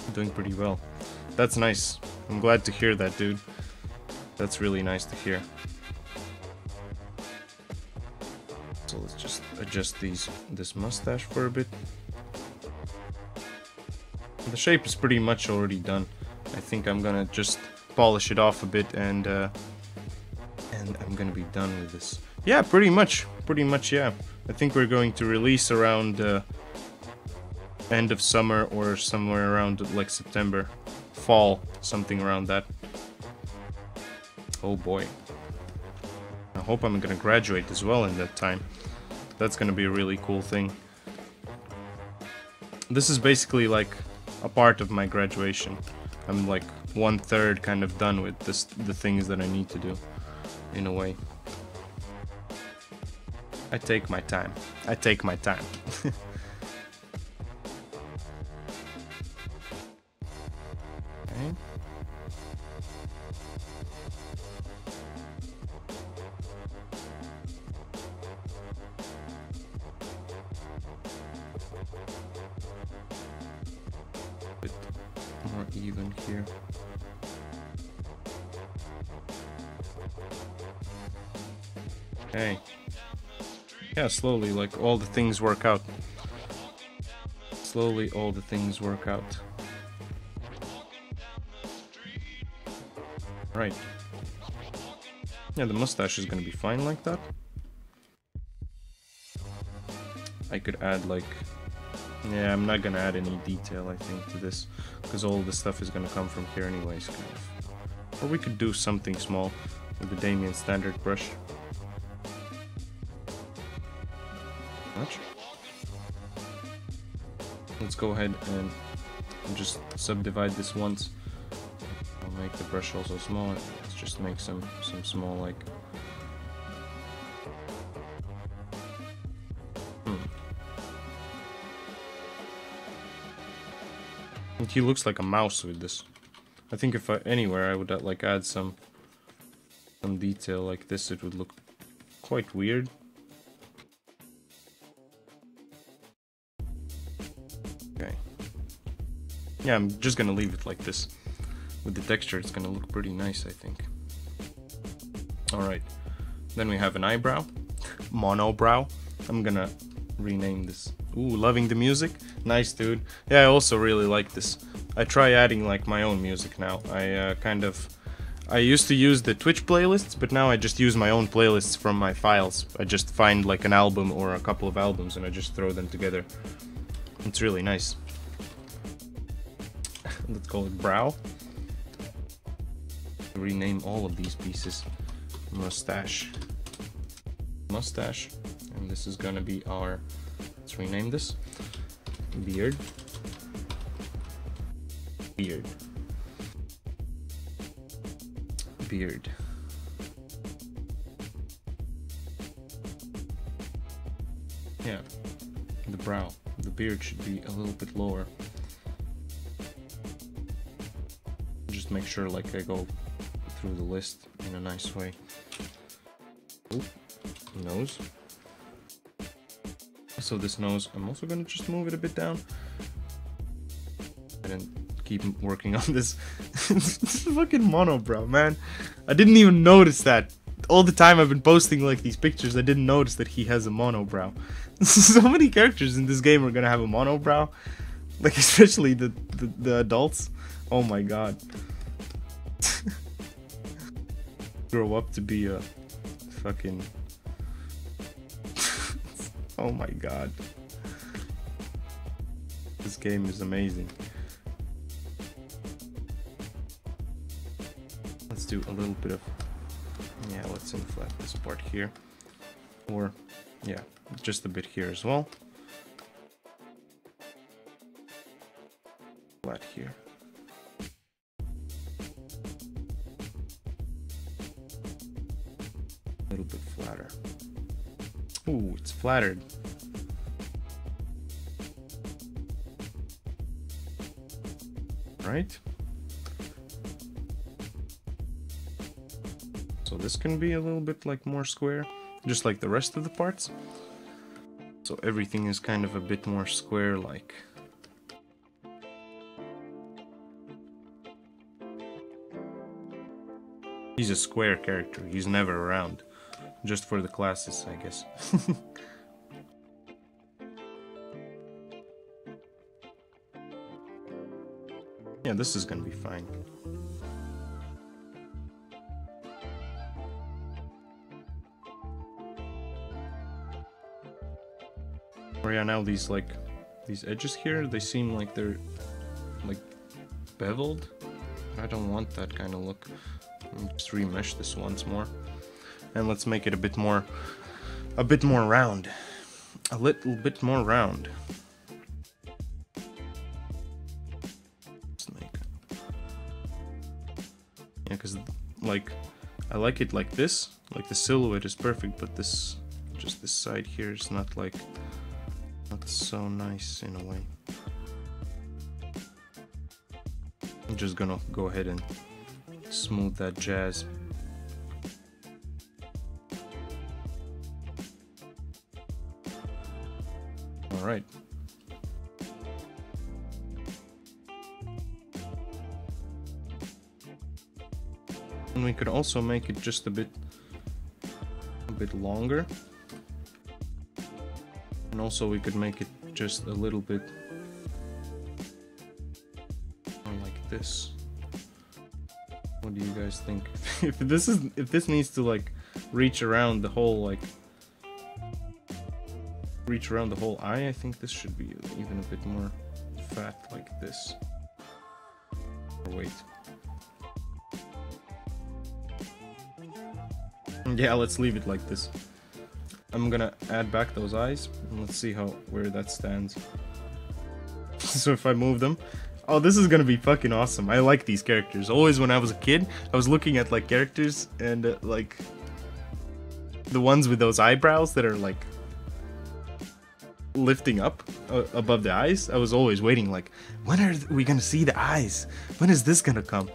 I'm doing pretty well. That's nice. I'm glad to hear that, dude. That's really nice to hear. So let's just adjust this mustache for a bit. The shape is pretty much already done. I think I'm gonna just polish it off a bit, and I'm gonna be done with this. Yeah, pretty much, yeah. I think we're going to release around end of summer or somewhere around like September, fall, something around that. Oh boy. I hope I'm gonna graduate as well in that time. That's gonna be a really cool thing. This is basically like a part of my graduation. I'm like 1/3 kind of done with the things that I need to do, in a way. I take my time. I take my time. Okay. Bit more even here. Okay. Yeah, slowly, like, all the things work out. Slowly, all the things work out. Right. Yeah, the mustache is gonna be fine like that. I could add, like... Yeah, I'm not gonna add any detail, I think, to this, because all the stuff is gonna come from here anyways, kind of. Or we could do something small with the Damien standard brush. Much. Let's go ahead and just subdivide this once. I'll make the brush also smaller. Let's just make some small, like... He looks like a mouse with this. I think if anywhere I would like add some detail like this, it would look quite weird. Okay. Yeah, I'm just gonna leave it like this. With the texture, it's gonna look pretty nice, I think. Alright. Then we have an eyebrow. Monobrow. I'm gonna rename this. Ooh, loving the music? Nice, dude. Yeah, I also really like this. I try adding like my own music now. I used to use the Twitch playlists, but now I just use my own playlists from my files. I just find like an album or a couple of albums and I just throw them together. It's really nice. Let's call it brow. Rename all of these pieces. mustache. Mustache. And this is gonna be our, let's rename this. Beard. Beard. Beard. Yeah, the brow. The beard should be a little bit lower. Just make sure like I go through the list in a nice way. Ooh, nose. So this nose, I'm also gonna just move it a bit down. And then keep working on this. This is fucking monobrow, man. I didn't even notice that. All the time I've been posting like these pictures, I didn't notice that he has a monobrow. So many characters in this game are gonna have a monobrow. Like especially the adults. Oh my god. Grow up to be a fucking... Oh my god. This game is amazing. Let's do a little bit of... Yeah, let's inflate this part here. Or, yeah, just a bit here as well. Flat here. A little bit flatter. Ooh, it's flattered. Right? So this can be a little bit like more square, just like the rest of the parts. So everything is kind of a bit more square-like. He's a square character, he's never round. Just for the classes, I guess. Yeah, this is gonna be fine. Or yeah, now these edges here, they seem like they're like beveled. I don't want that kind of look. Just remesh this once more. And let's make it a bit more round. A little bit more round. Yeah, because like I like it like this. Like the silhouette is perfect, but this just this side here is not so nice in a way. I'm just gonna go ahead and smooth that jazz. All right. And we could also make it just a bit longer. And also we could make it just a little bit more like this. What do you guys think? If this needs to like reach around the whole eye, I think this should be even a bit more fat like this. Or wait. Yeah, let's leave it like this. I'm gonna add back those eyes and let's see where that stands. So if I move them, oh, this is gonna be fucking awesome. I like these characters. Always when I was a kid, I was looking at like characters and like the ones with those eyebrows that are like lifting up above the eyes. I was always waiting like, when are we gonna see the eyes? When is this gonna come?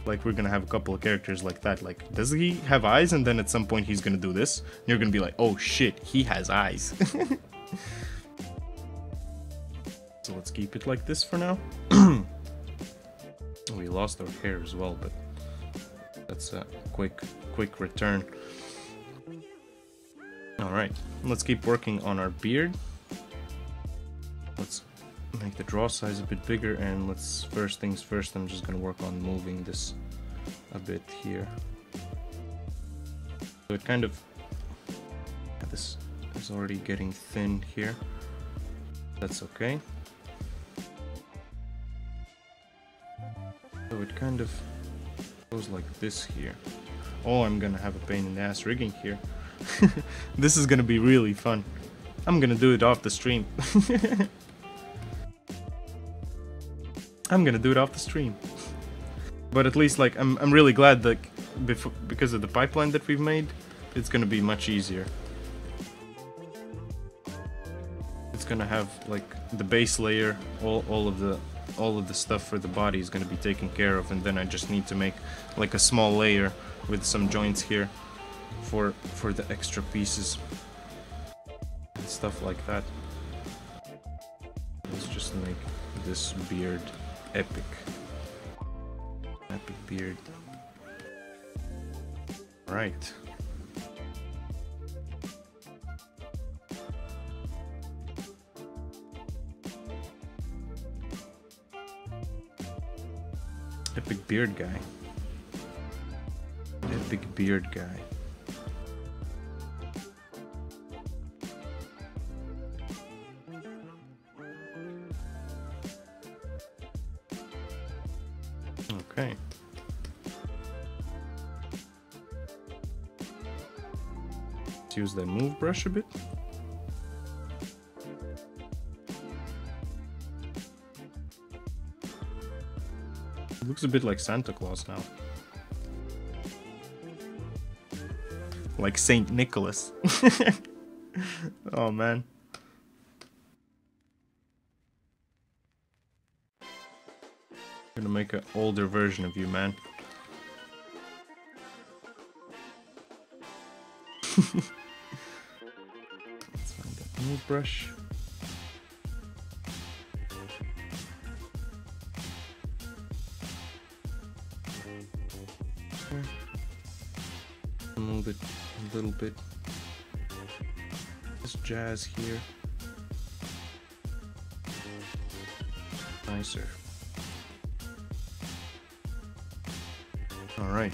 Like we're gonna have a couple of characters like that. Like, does he have eyes? And then at some point he's gonna do this. And you're gonna be like, oh shit, he has eyes. So let's keep it like this for now. We lost our hair as well, but that's a quick return. Alright, let's keep working on our beard. Let's make the draw size a bit bigger, and let's, first things first, I'm just gonna work on moving this a bit here. So it kind of, this is already getting thin here. That's okay. So it kind of goes like this here. Oh, I'm gonna have a pain in the ass rigging here. This is gonna be really fun. I'm gonna do it off the stream. I'm gonna do it off the stream. But at least, like, I'm really glad that because of the pipeline that we've made, it's gonna be much easier. It's gonna have like the base layer, all of the stuff for the body is gonna be taken care of, and then I just need to make like a small layer with some joints here for the extra pieces and stuff like that. Let's just make this beard epic. Epic beard. Right. Epic beard guy. Epic beard guy. Okay. Let's use the move brush a bit. It looks a bit like Santa Claus now. Like Saint Nicholas. Oh man. I'm gonna make an older version of you, man. Let's find that move brush. Move it a little bit. This jazz here. Nicer. All right.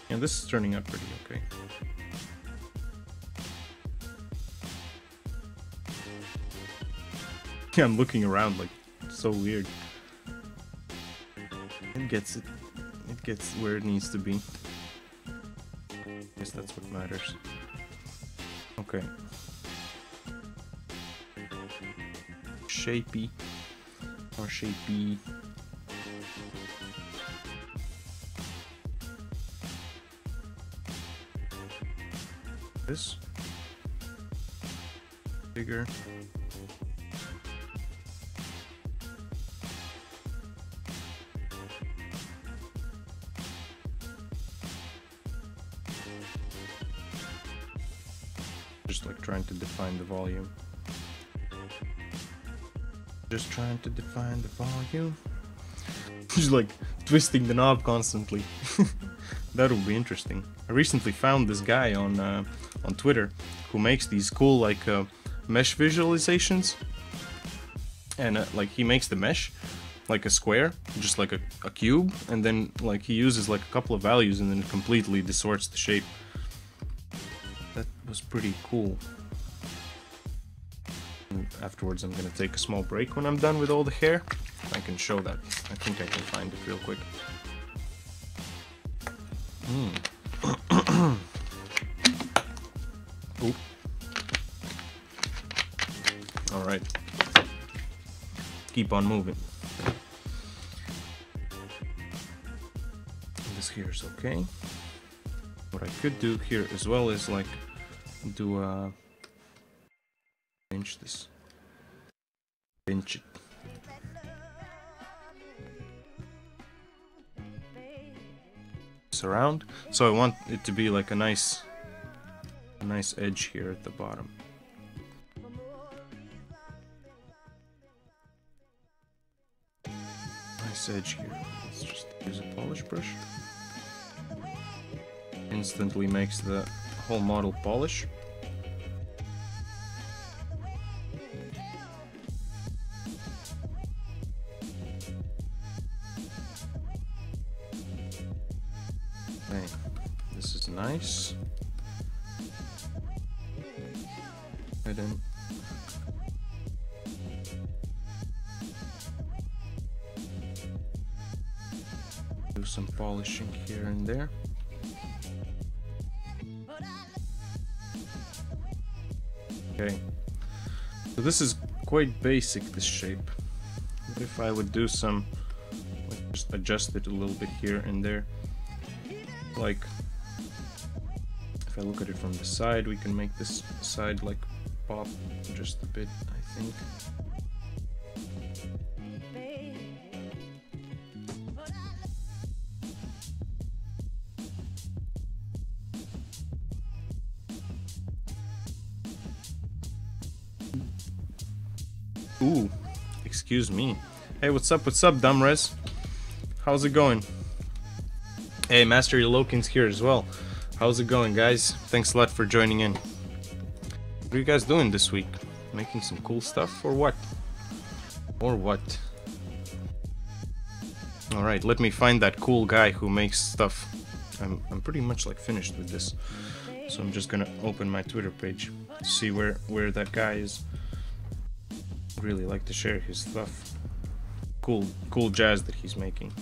Yeah, this is turning out pretty okay. Yeah, I'm looking around like so weird. It gets where it needs to be. I guess that's what matters. Okay. Shapey or shapey. This bigger. Just like trying to define the volume. Just trying to define the volume. Just like twisting the knob constantly. That would be interesting. I recently found this guy on Twitter who makes these cool like mesh visualizations, and like he makes the mesh like a square, just like a cube, and then like he uses like a couple of values and then it completely distorts the shape. That was pretty cool. And afterwards I'm gonna take a small break when I'm done with all the hair. I can show that. I think I can find it real quick. Oop. Alright. Keep on moving. This here is okay. What I could do here as well is like do a pinch this. Pinch it. Around, so I want it to be like a nice edge here at the bottom. Nice edge here. Let's just use a polish brush. Instantly makes the whole model polish. Okay, this is nice. And then Do some polishing here and there. Okay, so this is quite basic, this shape. What if I would do some, like, just adjust it a little bit here and there. Like, if I look at it from the side, we can make this side like pop just a bit, I think. Ooh, excuse me. Hey, what's up, Dumbrez? How's it going? Hey, Master Yolokin's here as well. How's it going, guys? Thanks a lot for joining in. What are you guys doing this week? Making some cool stuff, or what? Or what? Alright, let me find that cool guy who makes stuff. I'm pretty much like finished with this. So I'm just gonna open my Twitter page to see where that guy is. Really like to share his stuff. Cool jazz that he's making.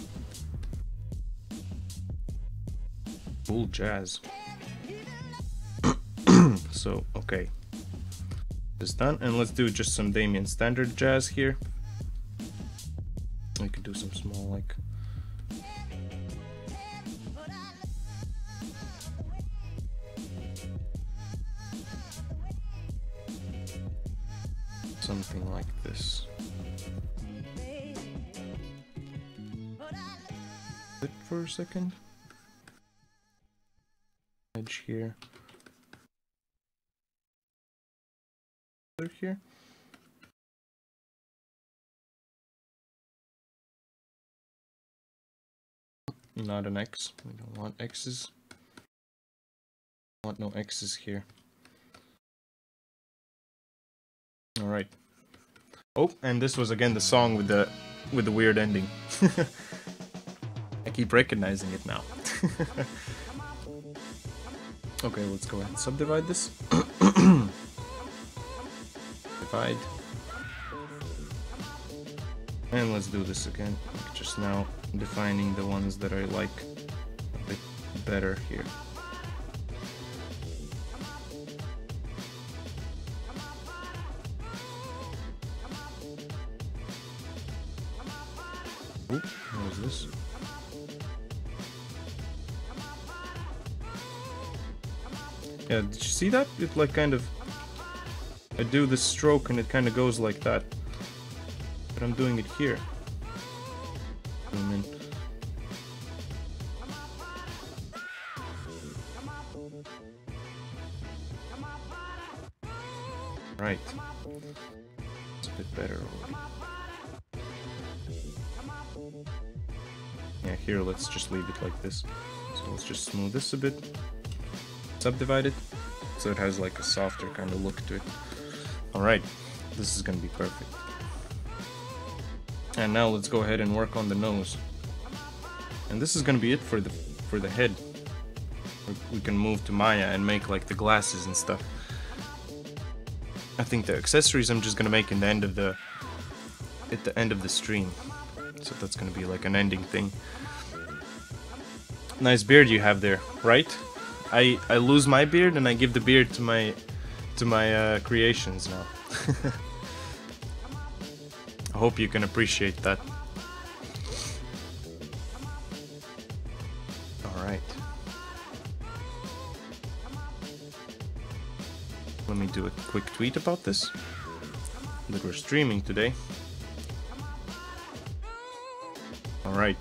Cool jazz. So, okay. This done, and let's do just some Damien standard jazz here. We could do some small, like... something like this. Sit for a second. Edge here. Here. Not an X. We don't want X's. Want no X's here. All right. Oh, and this was again the song with the weird ending. I keep recognizing it now. Okay, let's go ahead and subdivide this. Divide. And let's do this again. Just now defining the ones that I like a bit better here. Oop, what is this? Yeah, did you see that? It like kind of... I do the stroke and it kind of goes like that. But I'm doing it here. Zoom in. Right. It's a bit better already. Yeah, here let's just leave it like this. So let's just smooth this a bit. Subdivide it. So it has like a softer kind of look to it. Alright, this is gonna be perfect. And now let's go ahead and work on the nose. And this is gonna be it for the head. We can move to Maya and make like the glasses and stuff. I think the accessories I'm just gonna make in the end of the stream. So that's gonna be like an ending thing. Nice beard you have there, right? I lose my beard and I give the beard to my creations now. I hope you can appreciate that. Alright. Let me do a quick tweet about this. That we're streaming today. Alright.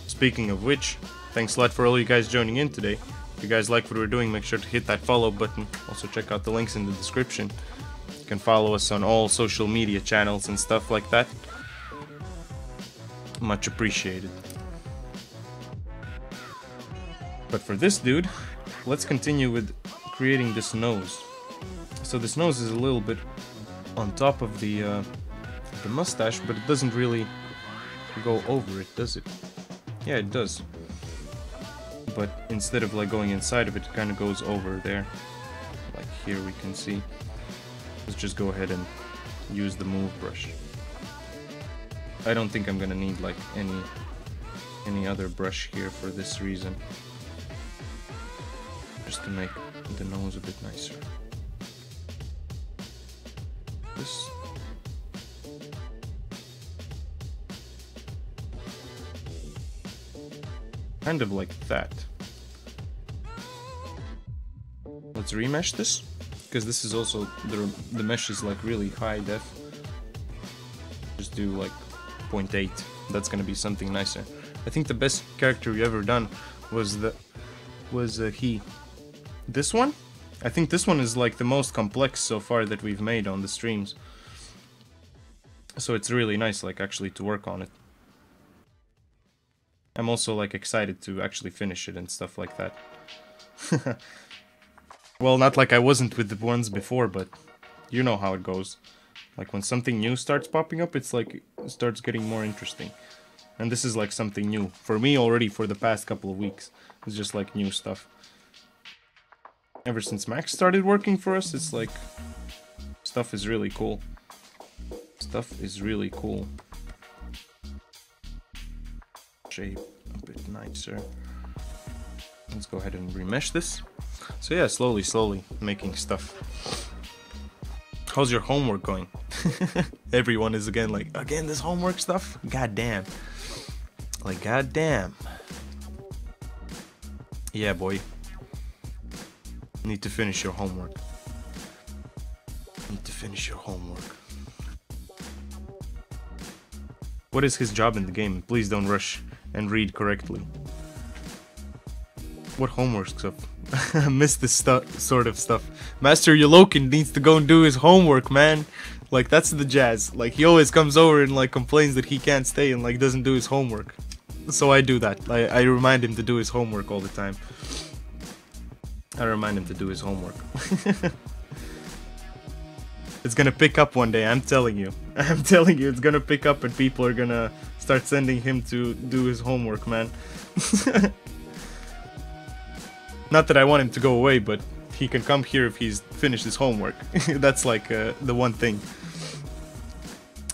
Speaking of which, thanks a lot for all you guys joining in today. If you guys like what we're doing, make sure to hit that follow button. Also check out the links in the description. You can follow us on all social media channels and stuff like that. Much appreciated. But for this dude, let's continue with creating this nose. So this nose is a little bit on top of the mustache, but it doesn't really go over it, does it? Yeah, it does. But instead of like going inside of it, it kind of goes over there. Like here we can see. Let's just go ahead and use the move brush. I don't think I'm gonna need like any any other brush here for this reason. Just to make the nose a bit nicer. This. Kind of like that. Let's remesh this, because this is also the mesh is like really high def. Just do like 0.8. That's gonna be something nicer. I think the best character we ever done was he. This one? I think this one is like the most complex so far that we've made on the streams. So it's really nice, like, actually to work on it. I'm also like excited to actually finish it and stuff like that. Well, not like I wasn't with the ones before, but you know how it goes. Like when something new starts popping up, it's like it starts getting more interesting. And this is like something new for me already for the past couple of weeks. It's just like new stuff. Ever since Max started working for us, it's like stuff is really cool. Stuff is really cool. Shape a bit nicer. Let's go ahead and remesh this. So yeah, slowly making stuff. How's your homework going? Everyone is again like, again this homework stuff? God damn. Like, god damn. Yeah, boy. Need to finish your homework. Need to finish your homework. What is his job in the game? Please don't rush and read correctly. What homework stuff? I miss this sort of stuff. Master Yolokin needs to go and do his homework, man. Like, that's the jazz. Like, he always comes over and like complains that he can't stay and like doesn't do his homework. So I do that. I remind him to do his homework all the time. I remind him to do his homework. It's gonna pick up one day, I'm telling you. I'm telling you, it's gonna pick up and people are gonna start sending him to do his homework, man. Not that I want him to go away, but he can come here if he's finished his homework. That's like the one thing.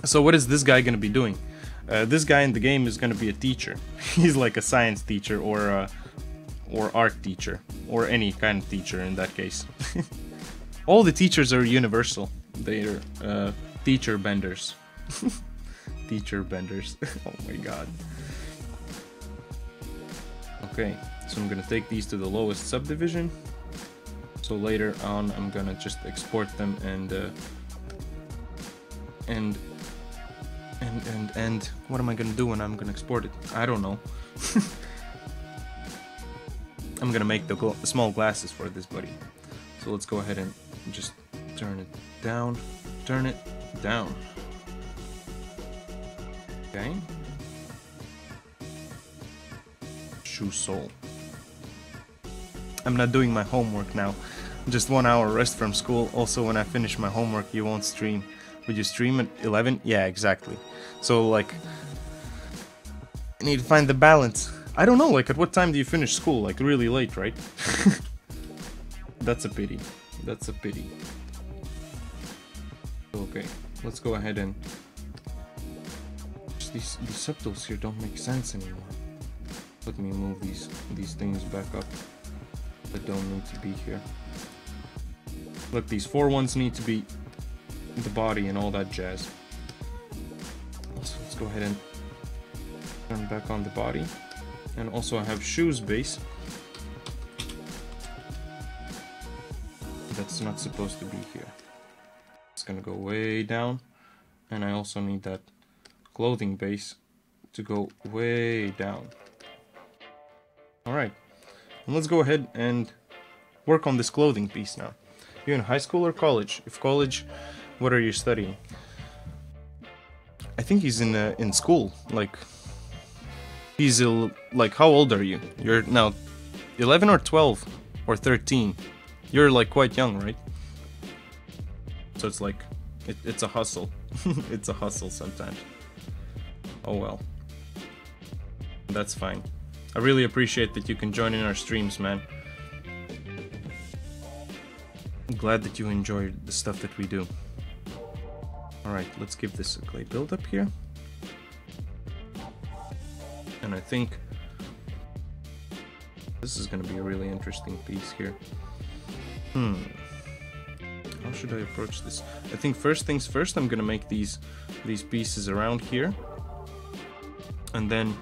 So what is this guy gonna be doing? This guy in the game is gonna be a teacher. He's like a science teacher or art teacher, or any kind of teacher in that case. All the teachers are universal. They're teacher benders. Teacher benders. Oh my god. Okay, so I'm gonna take these to the lowest subdivision. So later on, I'm gonna just export them and what am I gonna do when I'm gonna export it? I don't know. I'm gonna make the small glasses for this buddy. So let's go ahead and just turn it down. Turn it down. Okay. Shoe sole. I'm not doing my homework now. Just 1 hour rest from school. Also, when I finish my homework, you won't stream. Would you stream at 11? Yeah, exactly. So, like, I need to find the balance. I don't know, like, at what time do you finish school? Like, really late, right? That's a pity. That's a pity. Okay, let's go ahead and... Just these subtles here don't make sense anymore. Let me move these things back up that don't need to be here. Look, these 4 ones need to be the body and all that jazz. So let's go ahead and turn back on the body. And also I have shoes base. That's not supposed to be here. It's gonna go way down. And I also need that clothing base to go way down. Alright, and let's go ahead and work on this clothing piece now. You're in high school or college? If college, what are you studying? I think he's in school. Like, he's like, how old are you? You're now 11 or 12 or 13. You're like quite young, right? So it's like, it's a hustle. It's a hustle sometimes. Oh well. That's fine. I really appreciate that you can join in our streams, man. I'm glad that you enjoy the stuff that we do. Alright, let's give this a clay build up here. And I think this is gonna be a really interesting piece here. How should I approach this? I think first things first, I'm gonna make these pieces around here. And then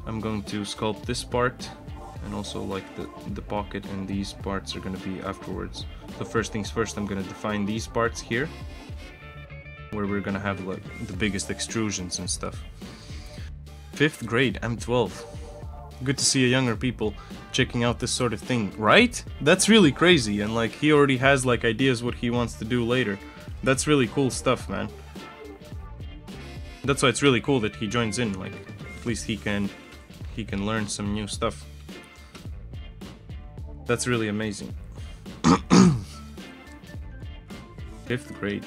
I'm going to sculpt this part, and also like the pocket, and these parts are gonna be afterwards. So first things first, I'm gonna define these parts here, where we're gonna have like the biggest extrusions and stuff. 5th grade, I'm 12. Good to see a younger people checking out this sort of thing, right? That's really crazy, and like he already has like ideas what he wants to do later. That's really cool stuff, man. That's why it's really cool that he joins in, like at least he can learn some new stuff. That's really amazing. 5th grade.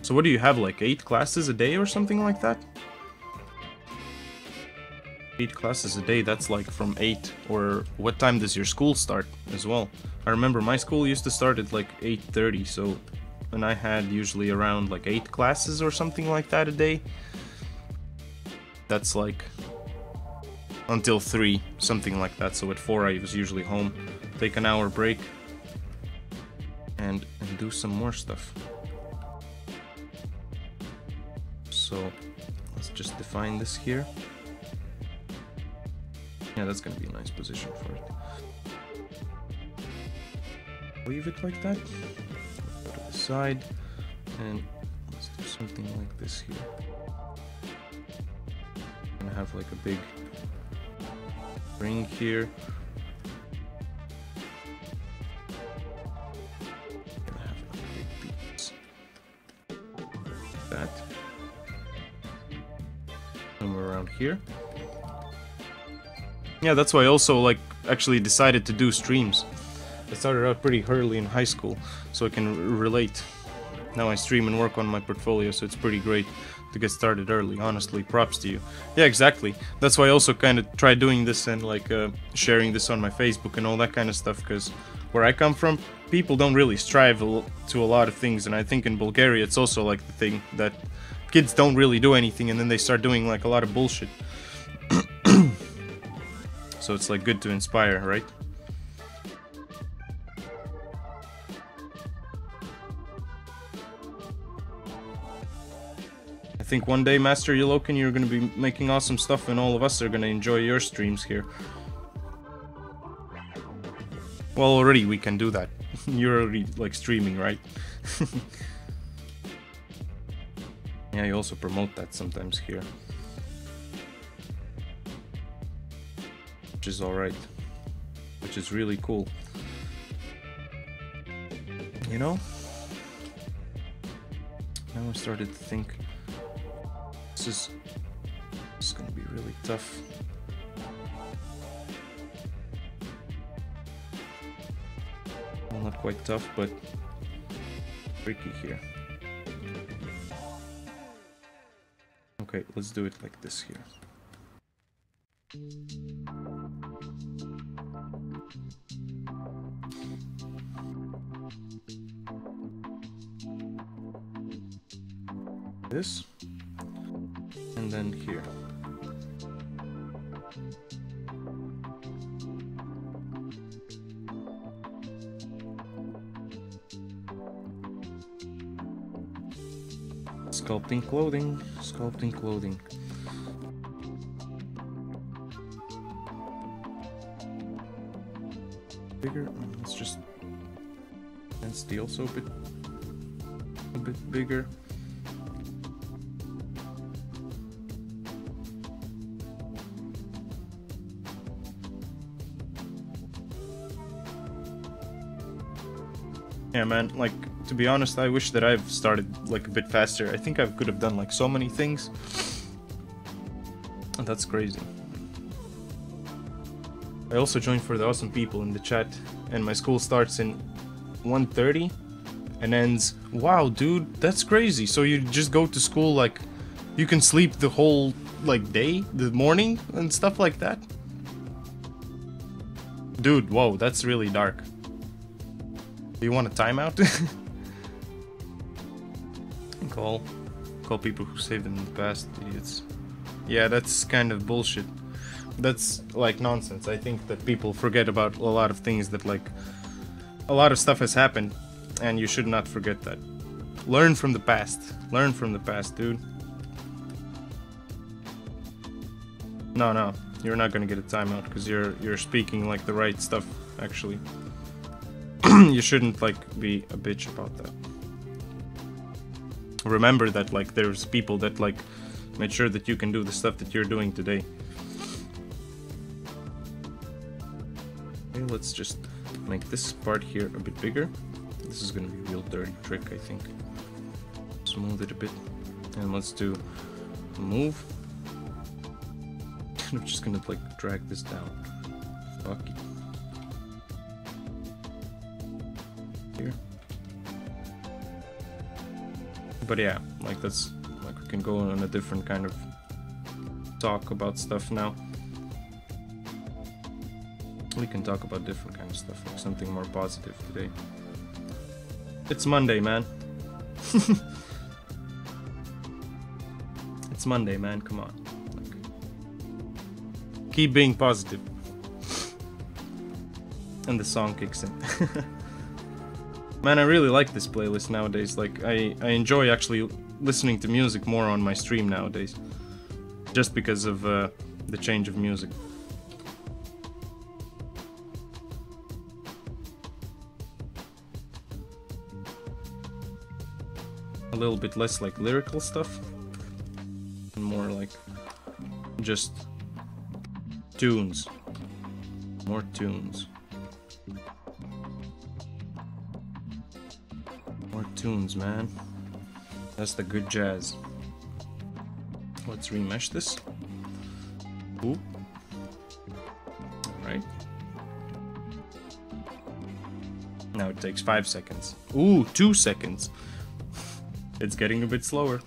So what do you have, like 8 classes a day or something like that? 8 classes a day, that's like from 8, or what time does your school start as well? I remember my school used to start at like 8:30, so, and I had usually around like 8 classes or something like that a day. That's like until 3, something like that, so at 4 I was usually home, take an hour break, and do some more stuff. So, let's just define this here. Yeah, that's gonna be a nice position for it. Leave it like that. Go to the side, and let's do something like this here. I'm gonna have like a big ring here. I'm gonna have like a big piece. That. Somewhere around here. Yeah, that's why I also like actually decided to do streams. I started out pretty early in high school, so I can relate. Now I stream and work on my portfolio, so it's pretty great to get started early. Honestly, props to you. Yeah, exactly. That's why I also kind of try doing this and like sharing this on my Facebook and all that kind of stuff, because where I come from, people don't really strive to a lot of things, and I think in Bulgaria it's also like the thing that kids don't really do anything and then they start doing like a lot of bullshit. So it's like good to inspire, right? I think one day, Master Yolokin, you're gonna be making awesome stuff and all of us are gonna enjoy your streams here. Well, already we can do that. You're already like streaming, right? Yeah, you also promote that sometimes here. Which is alright. Which is really cool. You know? Now I started to think this is gonna be really tough. Well, not quite tough, but tricky here. Okay, let's do it like this here. This, and then here. Sculpting clothing, sculpting clothing. Bigger, let's just, and steel also a bit bigger. Yeah, man, like, to be honest, I wish that I've started, like, a bit faster. I think I could have done, like, so many things. And that's crazy. I also joined for the awesome people in the chat, and my school starts in 1:30 and ends... Wow, dude, that's crazy. So you just go to school, like, you can sleep the whole, like, day, the morning, and stuff like that? Dude, whoa, that's really dark. Do you want a timeout? Call people who saved them in the past, idiots. Yeah, that's kind of bullshit. That's like nonsense. I think that people forget about a lot of things that like a lot of stuff has happened and you should not forget that. Learn from the past. Learn from the past, dude. No, you're not gonna get a timeout because you're speaking like the right stuff actually. You shouldn't like be a bitch about that. Remember that like there's people that like made sure that you can do the stuff that you're doing today. Okay, let's just make this part here a bit bigger. This is gonna be a real dirty trick, I think. Smooth it a bit. And let's do move. I'm just gonna like drag this down. Fuck it. Here. But yeah, like that's like we can go on a different kind of talk about stuff now. We can talk about different kind of stuff, like something more positive today. It's Monday, man. It's Monday, man. Come on. Like, keep being positive. And the song kicks in. Man, I really like this playlist nowadays. Like, I enjoy actually listening to music more on my stream nowadays. Just because of the change of music. A little bit less like lyrical stuff. And more like just tunes. More tunes. More tunes, man. That's the good jazz. Let's remesh this. Ooh. Alright. Now it takes 5 seconds. Ooh, 2 seconds. It's getting a bit slower.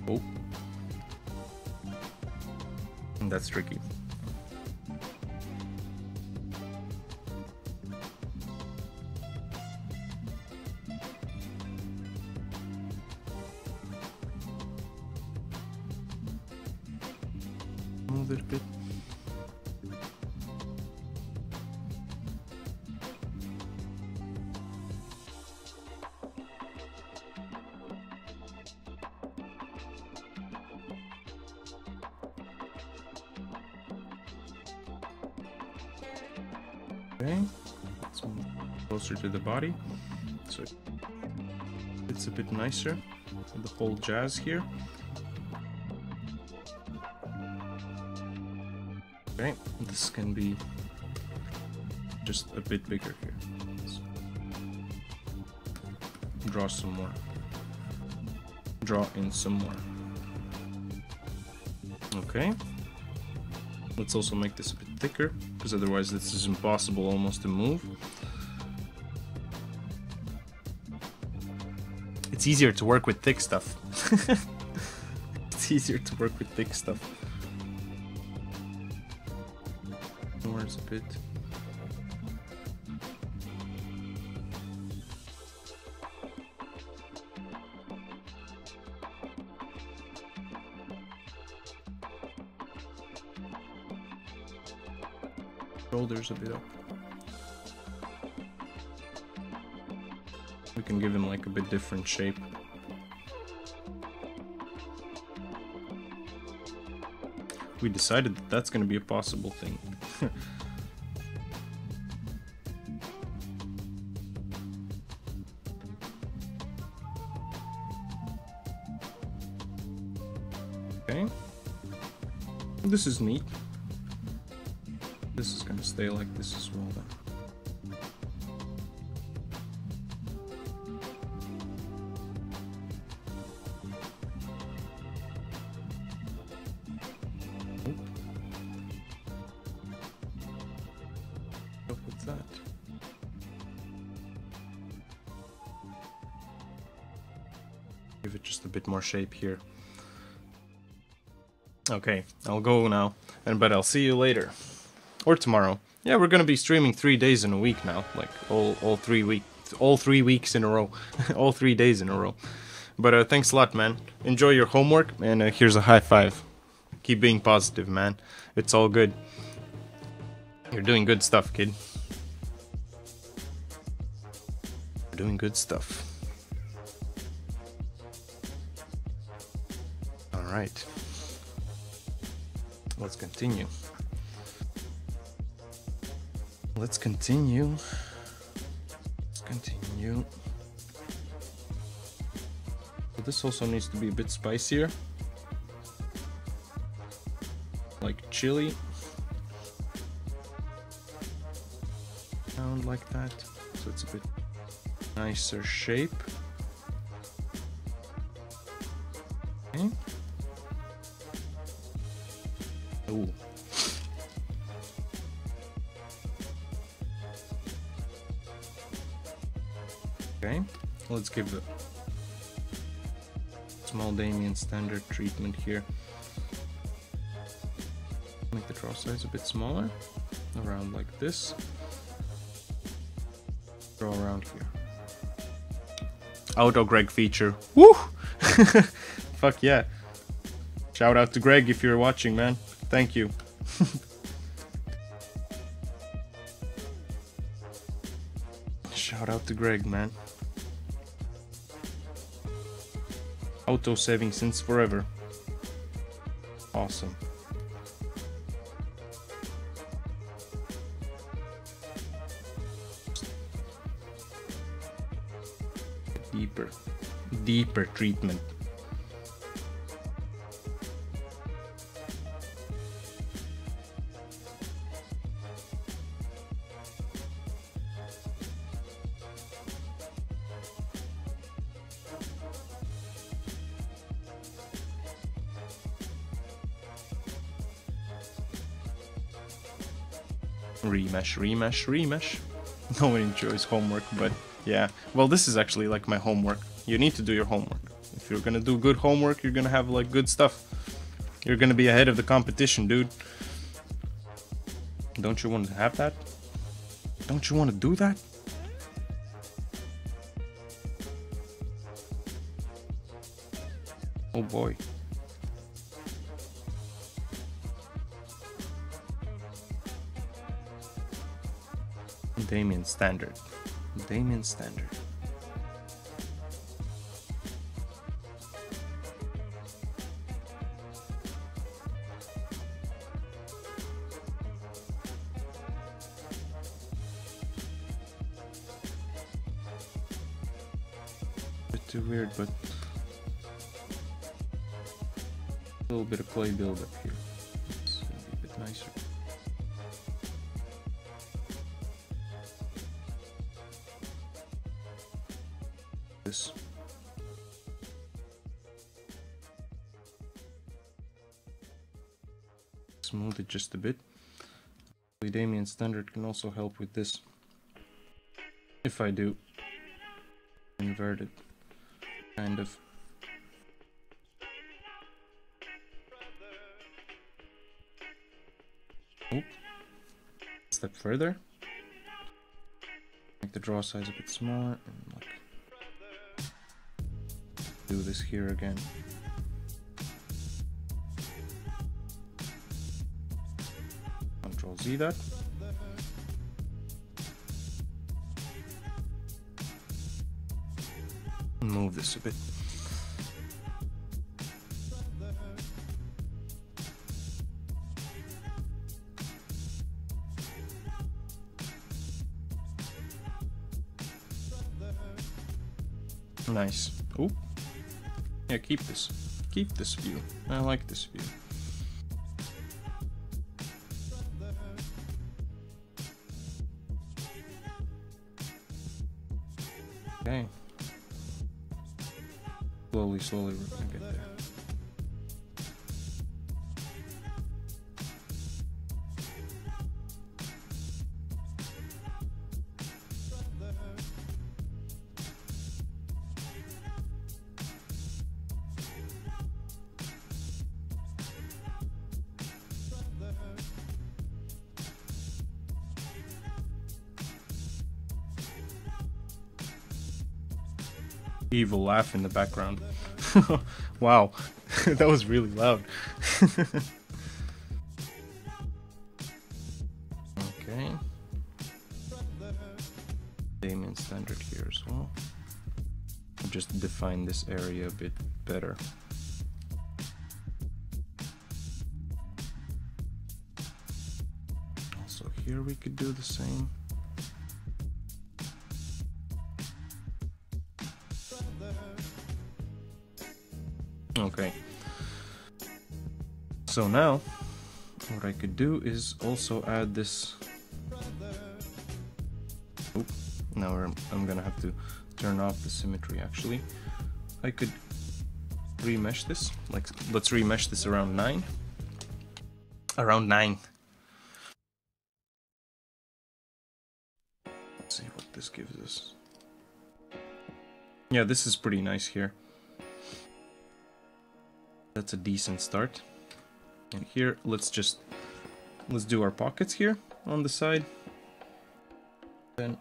Oh. And that's tricky. Move it a bit. Okay, let's move closer to the body, so it's a bit nicer. The whole jazz here. Okay, this can be just a bit bigger here. Let's draw some more. Draw in some more. Okay. Let's also make this a bit thicker, because otherwise this is impossible almost to move. It's easier to work with thick stuff. It's easier to work with thick stuff. Towards a bit. Shoulders a bit up. We can give him like a bit different shape. We decided that that's going to be a possible thing. Okay. This is neat. This is gonna stay like this as well then. What's that? Give it just a bit more shape here. Okay, I'll go now, but I'll see you later. Or tomorrow. Yeah, we're gonna be streaming 3 days in a week now, like all 3 weeks. all 3 weeks in a row, all 3 days in a row. But thanks a lot, man. Enjoy your homework, and here's a high five. Keep being positive, man. It's all good. You're doing good stuff, kid. You're doing good stuff. Alright. Let's continue. Let's continue. Let's continue. But this also needs to be a bit spicier. Like chili. Sound like that. So it's a bit nicer shape. Okay. Ooh. Okay, let's give the small Damien standard treatment here. Make the draw size a bit smaller, around like this. Draw around here. Auto Greg feature. Woo! Fuck yeah. Shout out to Greg if you're watching, man. Thank you. Shout out to Greg, man. Auto saving since forever. Awesome. Deeper treatment. Remesh. No one enjoys homework, but yeah. Well, this is actually like my homework. You need to do your homework. If you're gonna do good homework, you're gonna have like good stuff. You're gonna be ahead of the competition, dude. Don't you want to have that? Don't you want to do that? Oh boy. Damien standard. Damien standard. Bit too weird, but a little bit of clay buildup here. It's gonna be a bit nicer. This. Smooth it just a bit. The Damien standard can also help with this. If I do invert it, kind of. Oop. Step further. Make the draw size a bit smaller and like do this here again. Control Z that. Move this a bit. Nice. Oh. Yeah, keep this. Keep this view. I like this view. Okay. Slowly we're gonna get there. evil laugh in the background. Wow, that was really loud. Okay. Damien standard here as well. I'll just define this area a bit better. Also here we could do the same. Okay. So now what I could do is also add this. Oop, now I'm gonna have to turn off the symmetry actually. I could remesh this, like let's remesh this around 9. Around 9. Let's see what this gives us. Yeah, this is pretty nice here. That's a decent start. And here, let's do our pockets here on the side. Then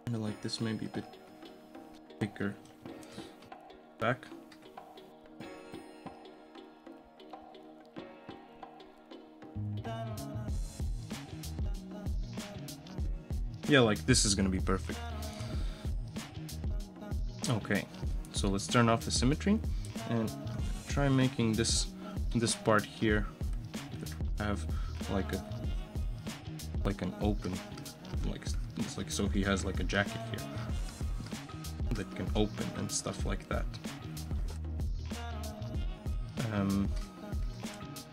kind of like this, maybe a bit thicker back. Yeah, like this is gonna be perfect. Okay, so let's turn off the symmetry and try making this part here have like an open, like it's like, so he has like a jacket here that can open and stuff like that.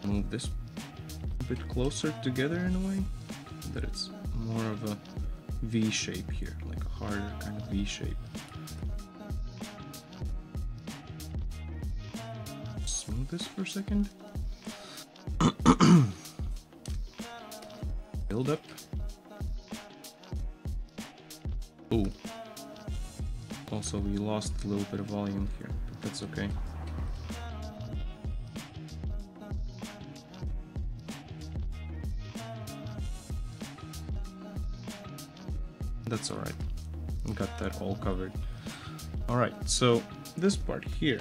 Move this a bit closer together in a way that it's more of a V shape here, like a harder kind of V shape. Smooth this for a second. Build up. Ooh. Also, we lost a little bit of volume here, but that's okay. That's alright. We got that all covered. Alright, so this part here.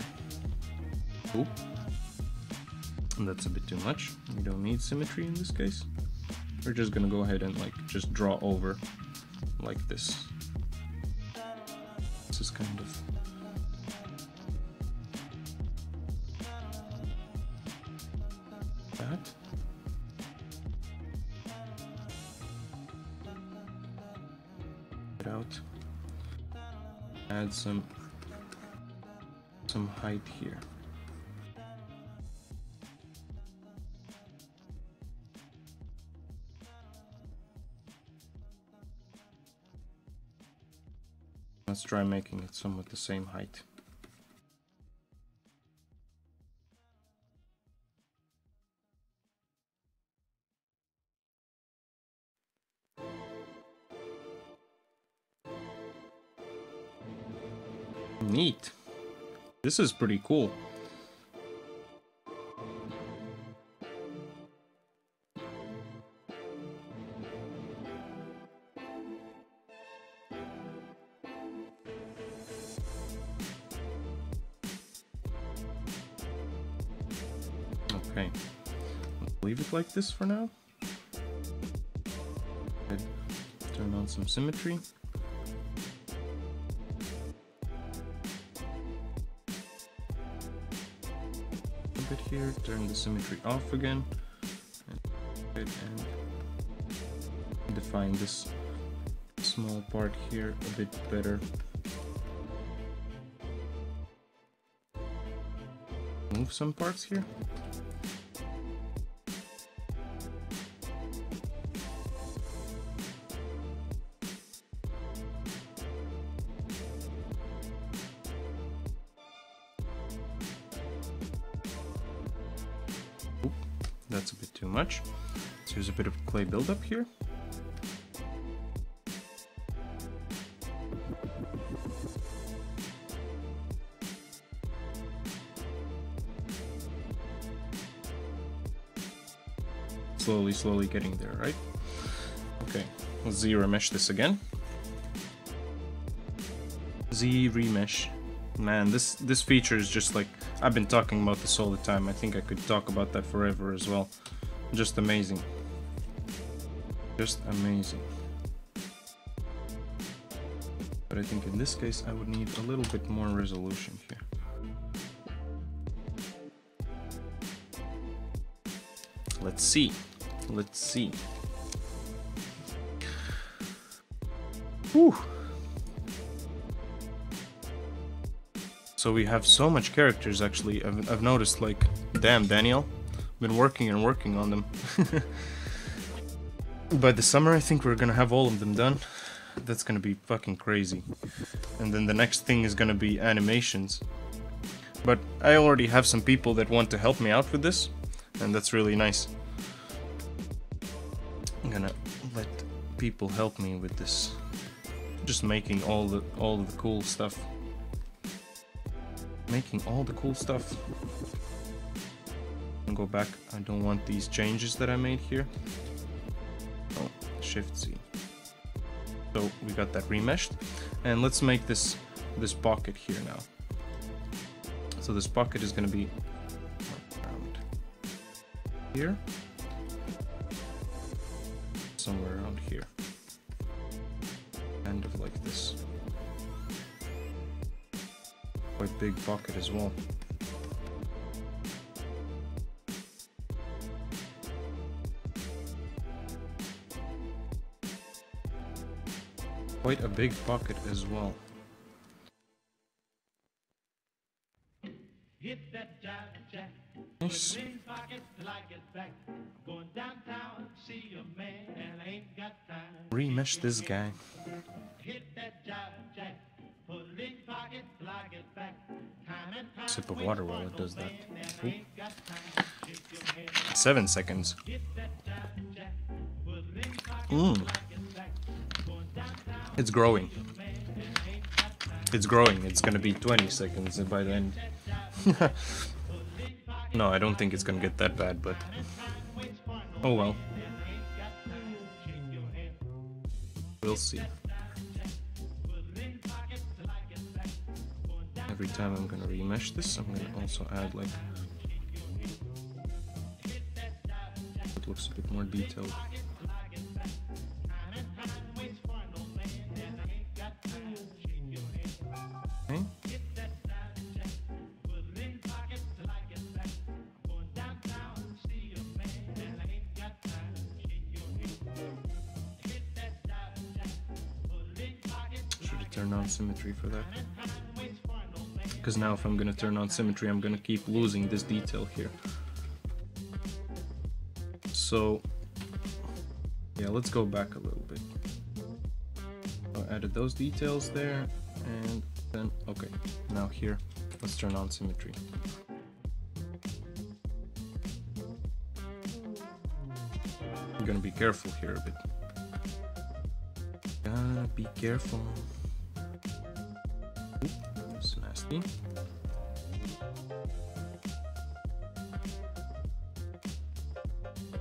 Oop. That's a bit too much. We don't need symmetry in this case. We're just gonna go ahead and like just draw over like this. This is kind of that. Get out. Add some height here. Let's try making it somewhat the same height. Neat. This is pretty cool. Okay, let's leave it like this for now. Good. Turn on some symmetry. A bit here, turn the symmetry off again, and define this small part here a bit better. Move some parts here. Oop, that's a bit too much. So there's a bit of clay buildup here. Slowly getting there, right? Okay, Z remesh this again. Z remesh. Man, this feature is just like, I've been talking about this all the time. I think I could talk about that forever as well. Just amazing. Just amazing. But I think in this case I would need a little bit more resolution here. Let's see. Let's see. Whew. So we have so much characters actually. I've noticed, like, damn, Daniel, been working and working on them. By the summer I think we're gonna have all of them done. That's gonna be fucking crazy. And then the next thing is gonna be animations. But I already have some people that want to help me out with this, and that's really nice. I'm gonna let people help me with this. Just making all of the cool stuff. Making all the cool stuff. And go back. I don't want these changes that I made here. Oh, Shift Z. So we got that remeshed, and let's make this pocket here now. So this pocket is gonna be around here, somewhere around here, kind of like this. Quite big pocket as well. Quite a big pocket as well. Nice. Remesh this guy. Sip of water while it does that. Ooh. 7 seconds. It's growing. It's growing. It's gonna be 20 seconds by the end. No, I don't think it's gonna get that bad, but oh well. We'll see. Every time I'm gonna remesh this, I'm gonna also add, like, it looks a bit more detailed. Okay. 'Should have turned on symmetry for that. Because now if I'm gonna turn on symmetry, I'm gonna keep losing this detail here. So yeah, let's go back a little bit. I added those details there, and then okay, now here let's turn on symmetry. I'm gonna be careful here a bit. Gotta be careful. That's nasty.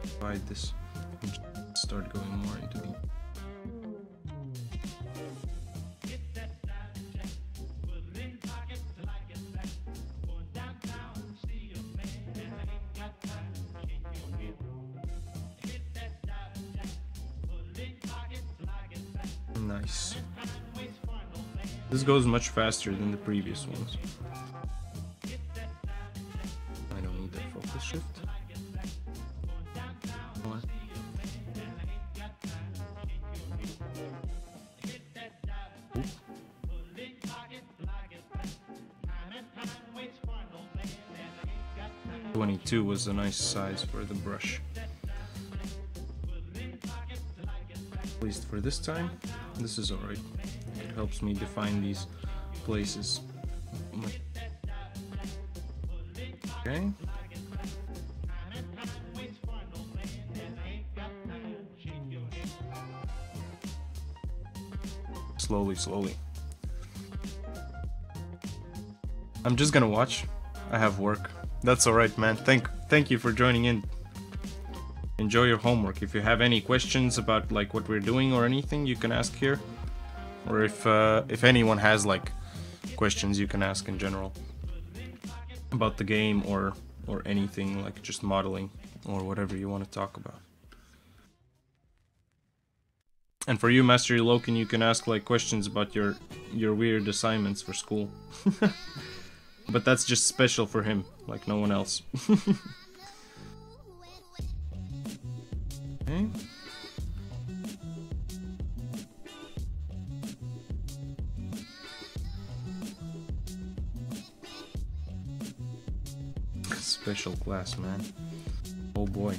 Divide this and start going more into the. Nice. This goes much faster than the previous ones. I don't need that focus shift. What? Oop. 22 was a nice size for the brush. At least for this time, this is alright. It helps me define these places. Okay. Slowly, slowly. I'm just gonna watch. I have work. That's alright, man. Thank you for joining in. enjoy your homework. If you have any questions about like what we're doing or anything, you can ask here. Or if anyone has like questions, you can ask in general about the game or anything, like just modeling or whatever you want to talk about. And for you, Master Loken, you can ask like questions about your weird assignments for school. But that's just special for him, like no one else. Okay. Special class, man. Oh boy.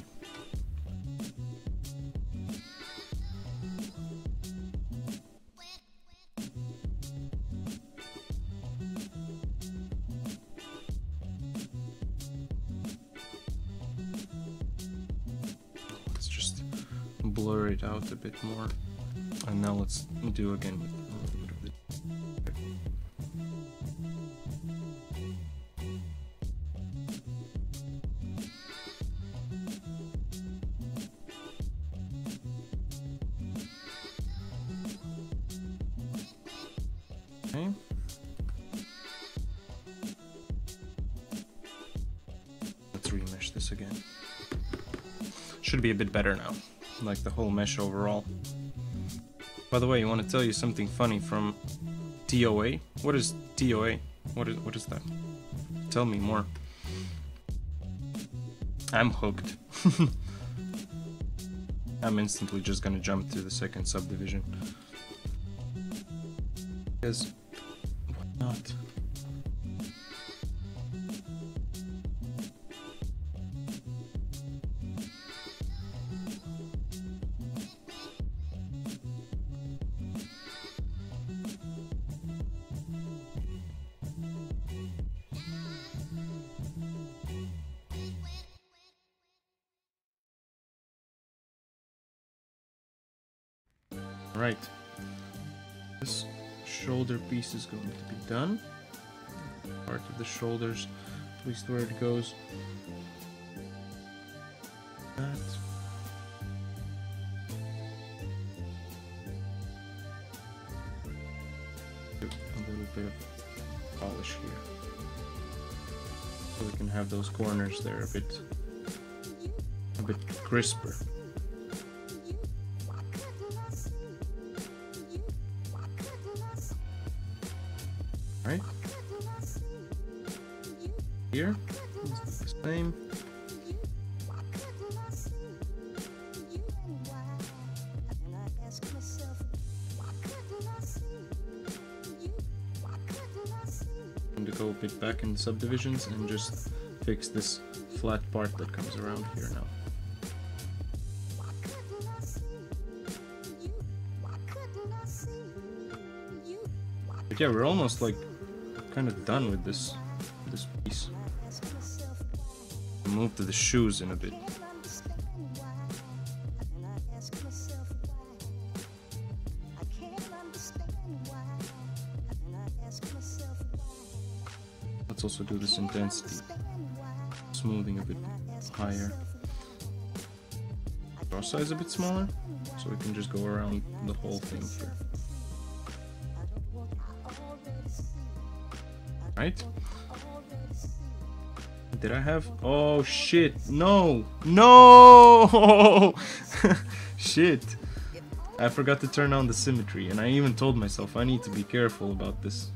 Let's just blur it out a bit more. And now let's do again with a little bit of it. Okay. Let's remesh this again. Should be a bit better now, like the whole mesh overall. By the way, I want to tell you something funny from TOA. What is TOA? What is that? Tell me more. I'm hooked. I'm instantly just gonna jump to the second subdivision. Because why not? Right. This shoulder piece is going to be done. Part of the shoulders, at least where it goes. That. Do a little bit of polish here. So we can have those corners there a bit crisper. Right here, the same. I'm going to go a bit back in the subdivisions and just fix this flat part that comes around here now. But yeah, we're almost like kind of done with this piece. We'll move to the shoes in a bit. Let's also do this intensity, smoothing a bit higher. Draw size a bit smaller, so we can just go around the whole thing here. Right? Did I have? Oh shit! No! No! Shit! I forgot to turn on the symmetry, and I even told myself I need to be careful about this.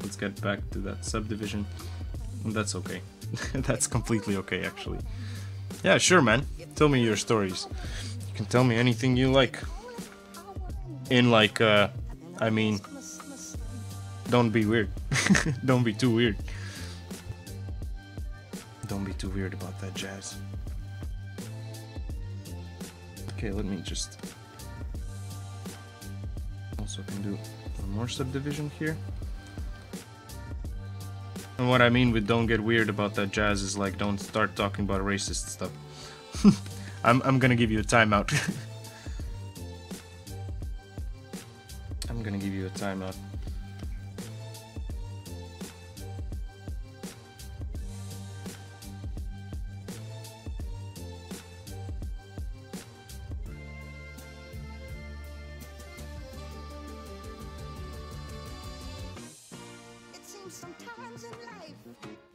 Let's get back to that subdivision. That's okay. That's completely okay, actually. Yeah, sure, man. Tell me your stories. You can tell me anything you like. In like, I mean, don't be weird. Don't be too weird. Don't be too weird about that jazz. Okay, let me just... Also can do one more subdivision here. And what I mean with don't get weird about that jazz is like don't start talking about racist stuff. I'm gonna give you a timeout. I'm gonna give you a timeout.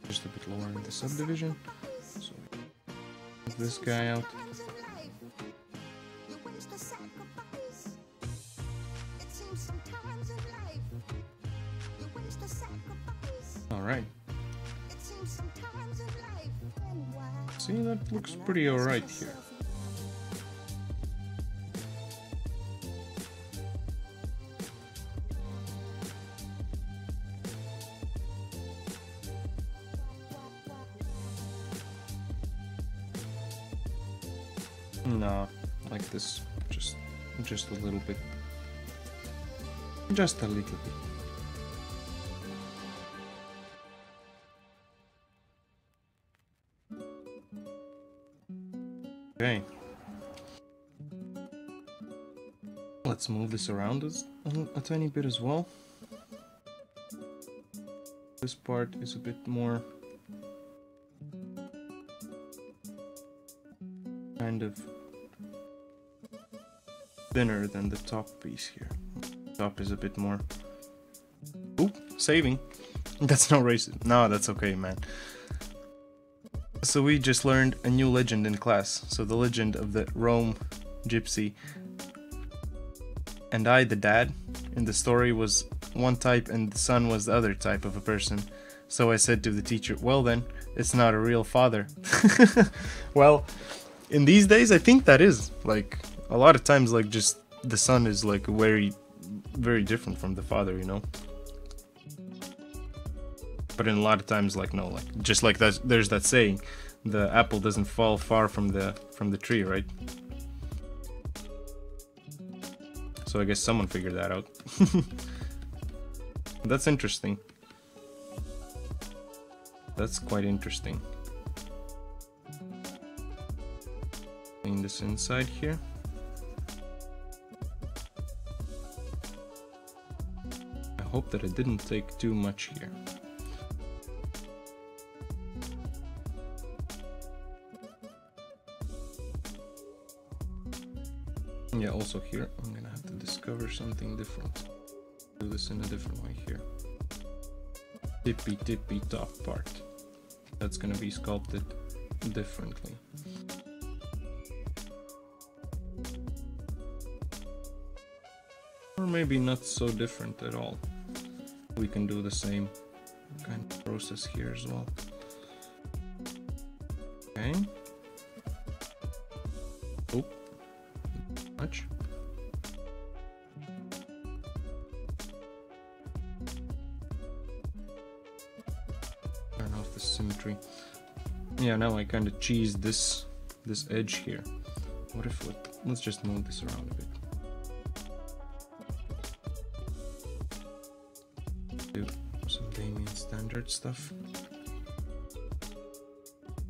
Just a bit lower in the subdivision. So this guy out. Alright. See, that looks pretty alright here. No, like this, just a little bit. Just a little bit. Okay. Let's move this around a tiny bit as well. This part is a bit more kind of thinner than the top piece here. Top is a bit more. Oop, saving. That's no racist. No, that's okay, man. So we just learned a new legend in class. So the legend of the Rome gypsy. And I, the dad, in the story was one type and the son was the other type of a person. So I said to the teacher, well then, it's not a real father. Well, in these days, I think that is. Like, a lot of times, like, just the son is, like, very, very different from the father, you know? But in a lot of times, like, no, like, just like that, there's that saying, the apple doesn't fall far from the tree, right? So I guess someone figured that out. That's interesting. That's quite interesting. Clean this inside here. I hope that it didn't take too much here. Yeah, also here, I'm gonna have to discover something different. Do this in a different way here. Tippy top part. That's gonna be sculpted differently. Or maybe not so different at all. We can do the same kind of process here as well. Okay. Oh. Much. Turn off the symmetry. Yeah, now I kind of cheesed this edge here. What if let's just move this around a bit. Do some Damien standard stuff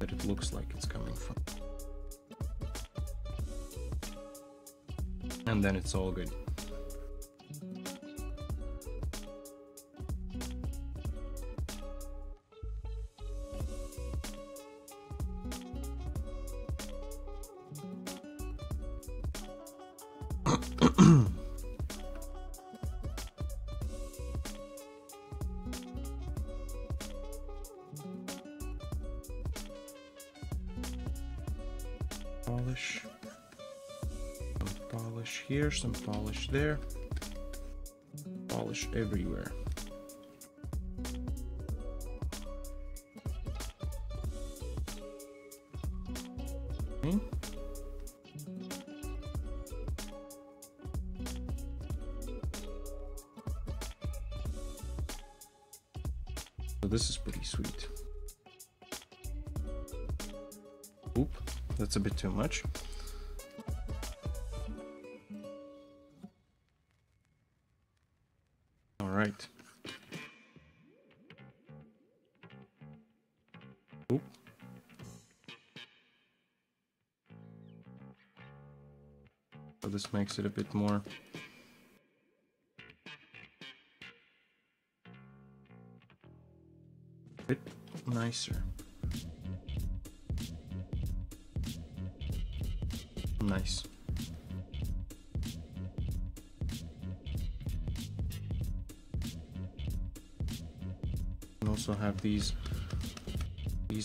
that it looks like it's coming from. And then it's all good. Polish. Polish here, some polish there, polish everywhere. Okay. So this is pretty sweet. Oop, that's a bit too much. Right. Oop. So this makes it a bit more nicer. Nice. also have these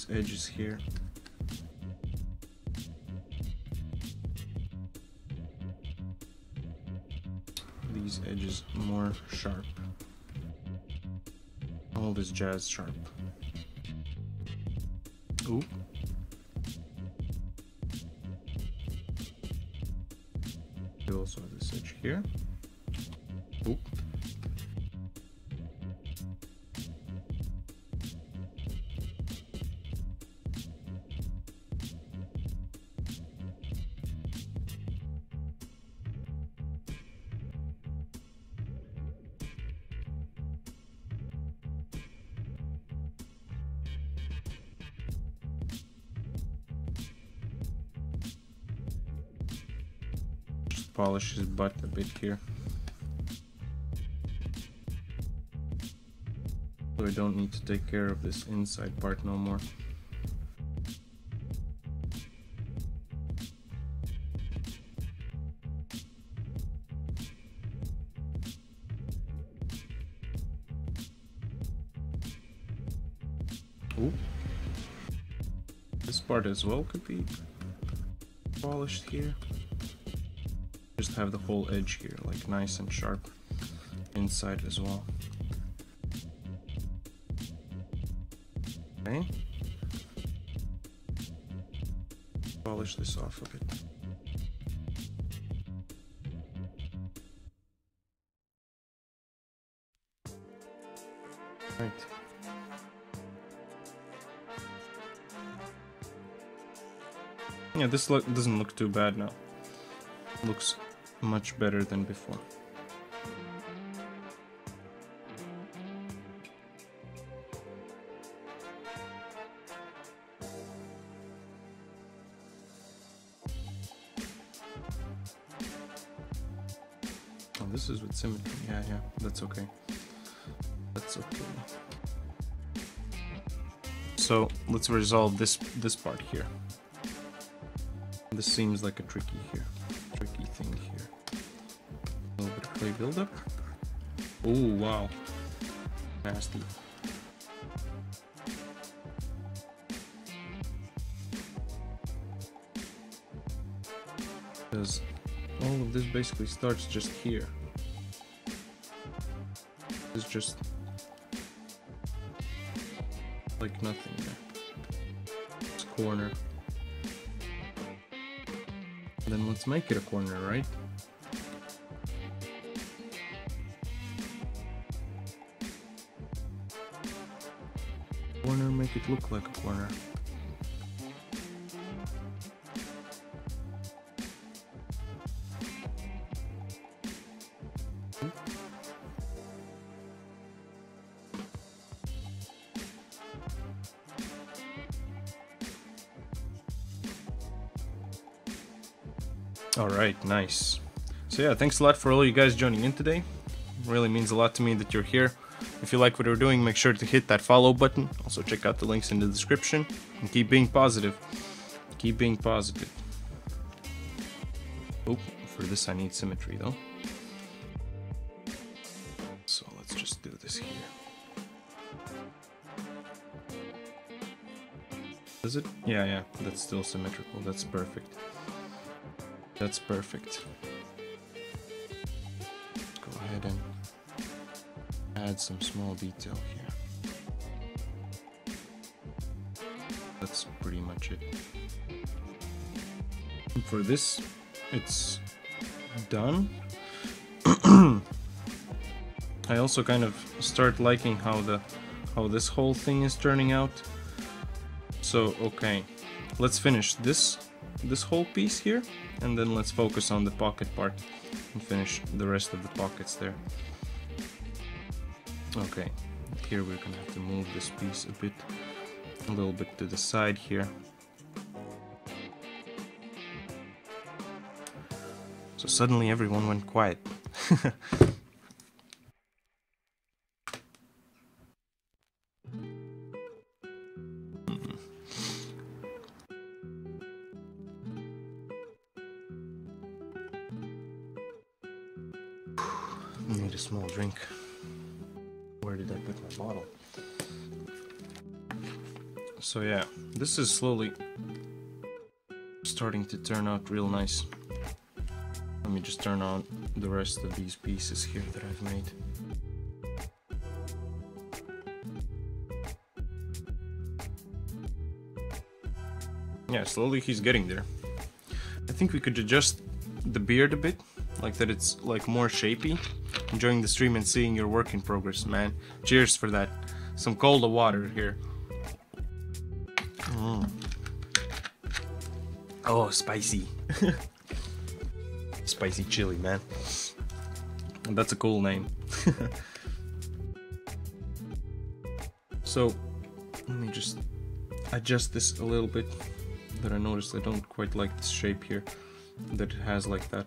edges here. These edges more sharp. All this jazz sharp. Ooh. You also have this edge here. Ooh. Polish his butt a bit here, so I don't need to take care of this inside part no more. Ooh. This part as well could be polished here. Just have the whole edge here, like nice and sharp inside as well. Okay. Polish this off a bit. Right. Yeah, this doesn't look too bad now. Looks much better than before. Oh, this is with symmetry. Yeah, that's okay. That's okay. So let's resolve this part here. This seems like a tricky thing here. A little bit of clay buildup. Oh wow, nasty. Because all of this basically starts just here. It's just like nothing there. It's corner. Then let's make it a corner, right? Corner, make it look like a corner. Alright, nice. So yeah, thanks a lot for all you guys joining in today. Really means a lot to me that you're here. If you like what we're doing, make sure to hit that follow button. Also check out the links in the description. And keep being positive. Keep being positive. Oh, for this I need symmetry though. So let's just do this here. Does it? Yeah, that's still symmetrical. That's perfect. That's perfect. Let's go ahead and add some small detail here. That's pretty much it. And for this, it's done. I also kind of start liking how this whole thing is turning out. So okay, let's finish this whole piece here, and then let's focus on the pocket part and finish the rest of the pockets there. Okay, here we're gonna have to move this piece a little bit to the side here. So suddenly everyone went quiet. Need a small drink. Where did I put my bottle? So yeah, this is slowly starting to turn out real nice. Let me just turn on the rest of these pieces here that I've made. Yeah, slowly he's getting there. I think we could adjust the beard a bit, like that it's like more shapy. Enjoying the stream and seeing your work in progress, man. Cheers for that. Some cold water here. Oh, spicy. Spicy chili, man. That's a cool name. So, let me just adjust this a little bit. That I noticed I don't quite like this shape here. That it has like that.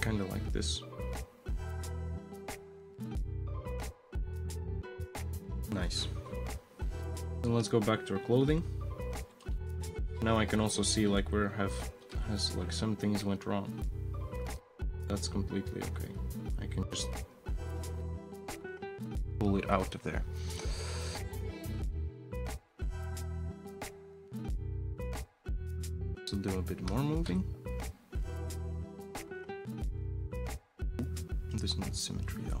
Kind of like this. Nice. Then let's go back to our clothing. Now I can also see like where has like some things went wrong. That's completely okay. I can just pull it out of there. So do a bit more moving. This needs symmetry though.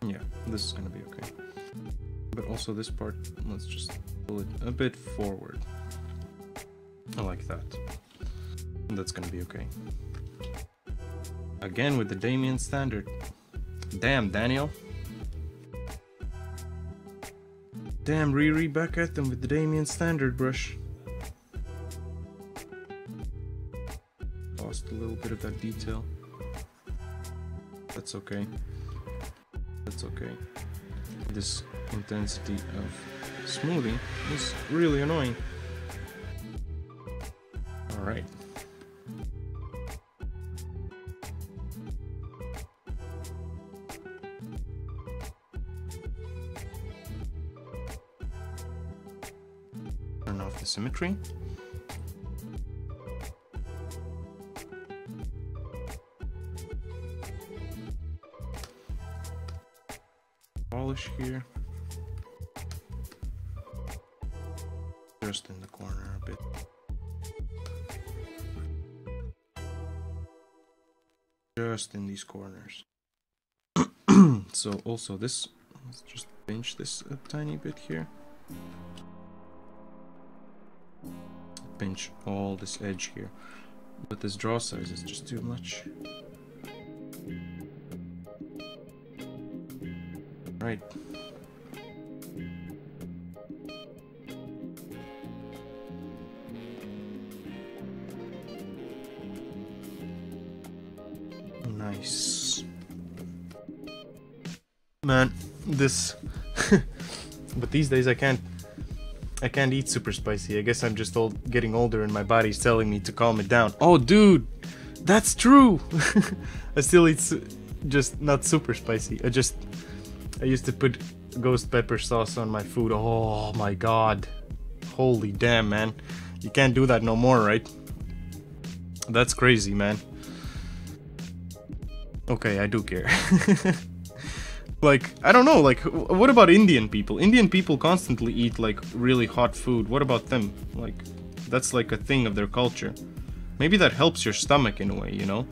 Yeah, this is gonna be okay. But also this part, let's just pull it a bit forward. I like that. And that's gonna be okay. Again with the Damien standard. Damn, Daniel. Damn, Riri, back at them with the Damien standard brush. Lost a little bit of that detail. That's okay. That's okay. This intensity of smoothing is really annoying. Alright. Turn off the symmetry. Polish here. Just in the corner a bit. Just in these corners. So also this, let's just pinch this a tiny bit here. Pinch all this edge here. But this draw size is just too much. Right. Nice. Man, this but these days I can't eat super spicy. I guess I'm just getting older and my body's telling me to calm it down. Oh dude, that's true. I still eat just not super spicy. I used to put ghost pepper sauce on my food. Oh my god. Holy damn, man. You can't do that no more, right? That's crazy, man. Okay, I do care. Like, I don't know, like, what about Indian people? Indian people constantly eat, like, really hot food. What about them? Like, that's like a thing of their culture. Maybe that helps your stomach in a way, you know?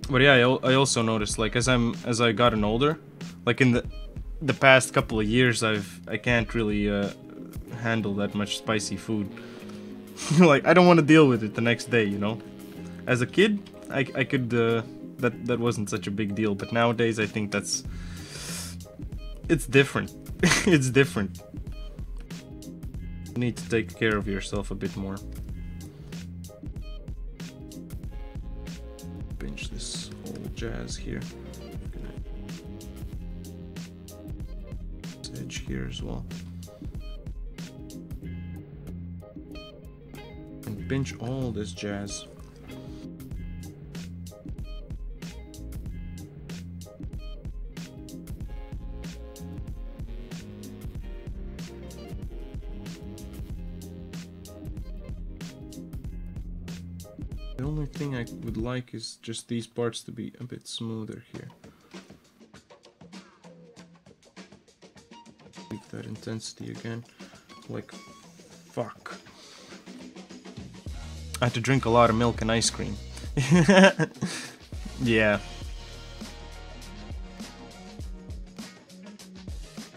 But yeah, I also noticed, like, as I gotten older, like in the past couple of years, I can't really handle that much spicy food. Like, I don't want to deal with it the next day, you know? As a kid, I could, that wasn't such a big deal, but nowadays I think it's different. It's different. You need to take care of yourself a bit more. Pinch this whole jazz here. This edge here as well. And pinch all this jazz. The only thing I would like is just these parts to be a bit smoother here. Keep that intensity again. Like, fuck. I had to drink a lot of milk and ice cream. Yeah.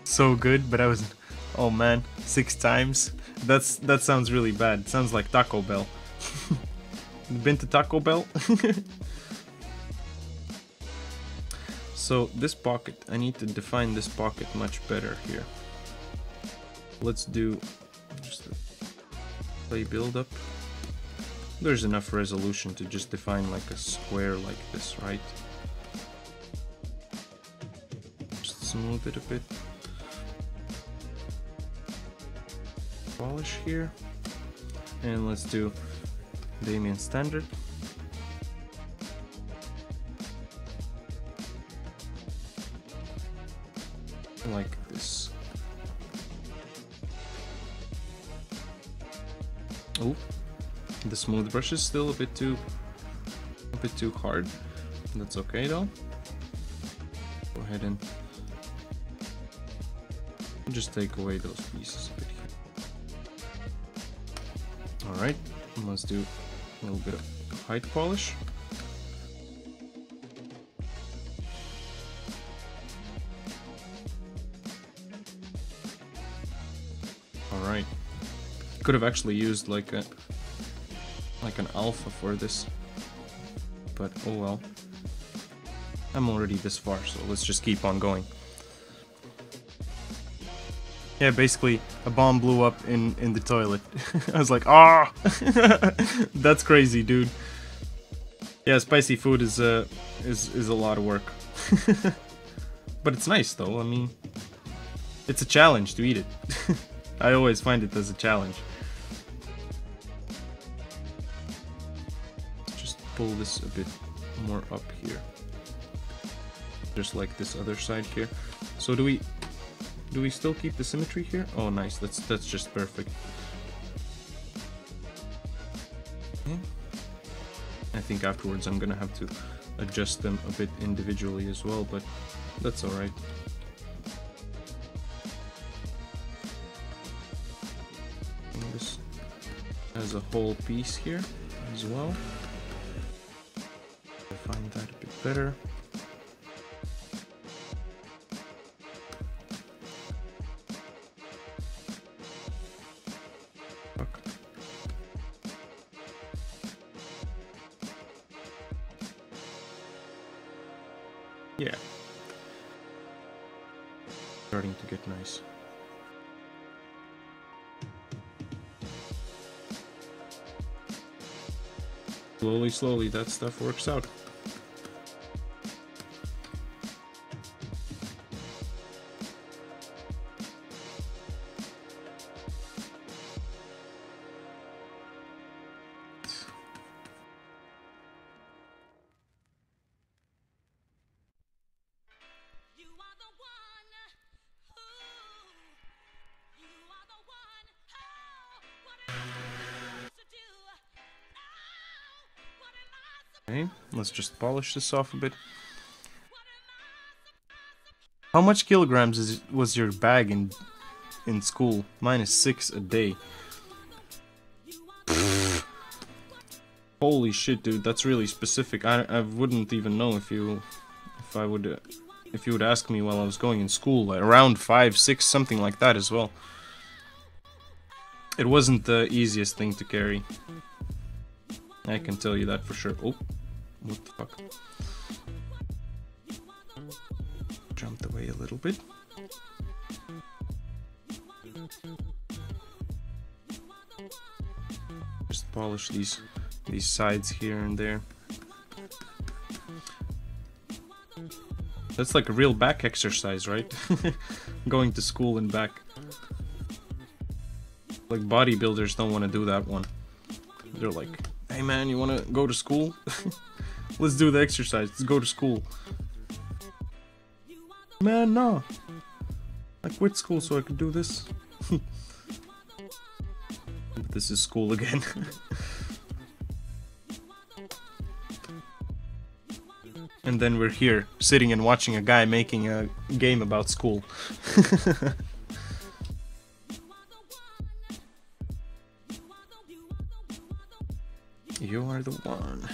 So good, but I was... Oh man, 6 times? That sounds really bad. It sounds like Taco Bell. Been to Taco Bell? So this pocket, I need to define this pocket much better here. Let's do just a play build up. There's enough resolution to just define like a square like this, right? Just smooth it a bit. Polish here. And let's do Damien standard. Like this. Oh, the smooth brush is still a bit too hard. That's okay though. Go ahead and just take away those pieces a bit here. All right, and let's do a little bit of height polish. Alright. Could have actually used like an alpha for this. But oh well. I'm already this far, so let's just keep on going. Yeah, basically a bomb blew up in the toilet. I was like, ah! That's crazy, dude. Yeah, spicy food is a lot of work. But it's nice though, I mean, it's a challenge to eat it. I always find it as a challenge. Just pull this a bit more up here. Just like this other side here. So do we still keep the symmetry here? Oh nice, that's just perfect. Okay. I think afterwards I'm gonna have to adjust them a bit individually as well, but that's alright. This has a whole piece here as well. Define that a bit better. Fuck. Yeah. Starting to get nice. Slowly, slowly, that stuff works out. Okay, let's just polish this off a bit. How much kilograms was your bag in school? Mine is 6 a day. Holy shit, dude, that's really specific. I wouldn't even know if you would ask me while I was going in school. Like around 5, 6, something like that as well. It wasn't the easiest thing to carry. I can tell you that for sure. Oh, what the fuck? Jumped away a little bit. Just polish these sides here and there. That's like a real back exercise, right? Going to school and back. Like bodybuilders don't want to do that one. They're like, hey man, you want to go to school? Let's do the exercise. Let's go to school. Man, no. I quit school so I could do this. This is school again. And then we're here, sitting and watching a guy making a game about school. You are the one.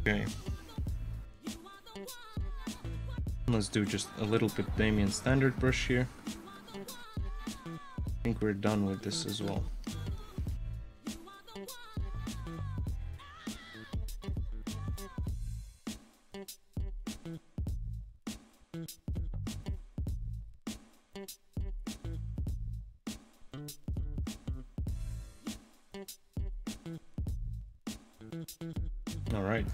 Okay. Let's do just a little bit Damien standard brush here. I think we're done with this as well. All right.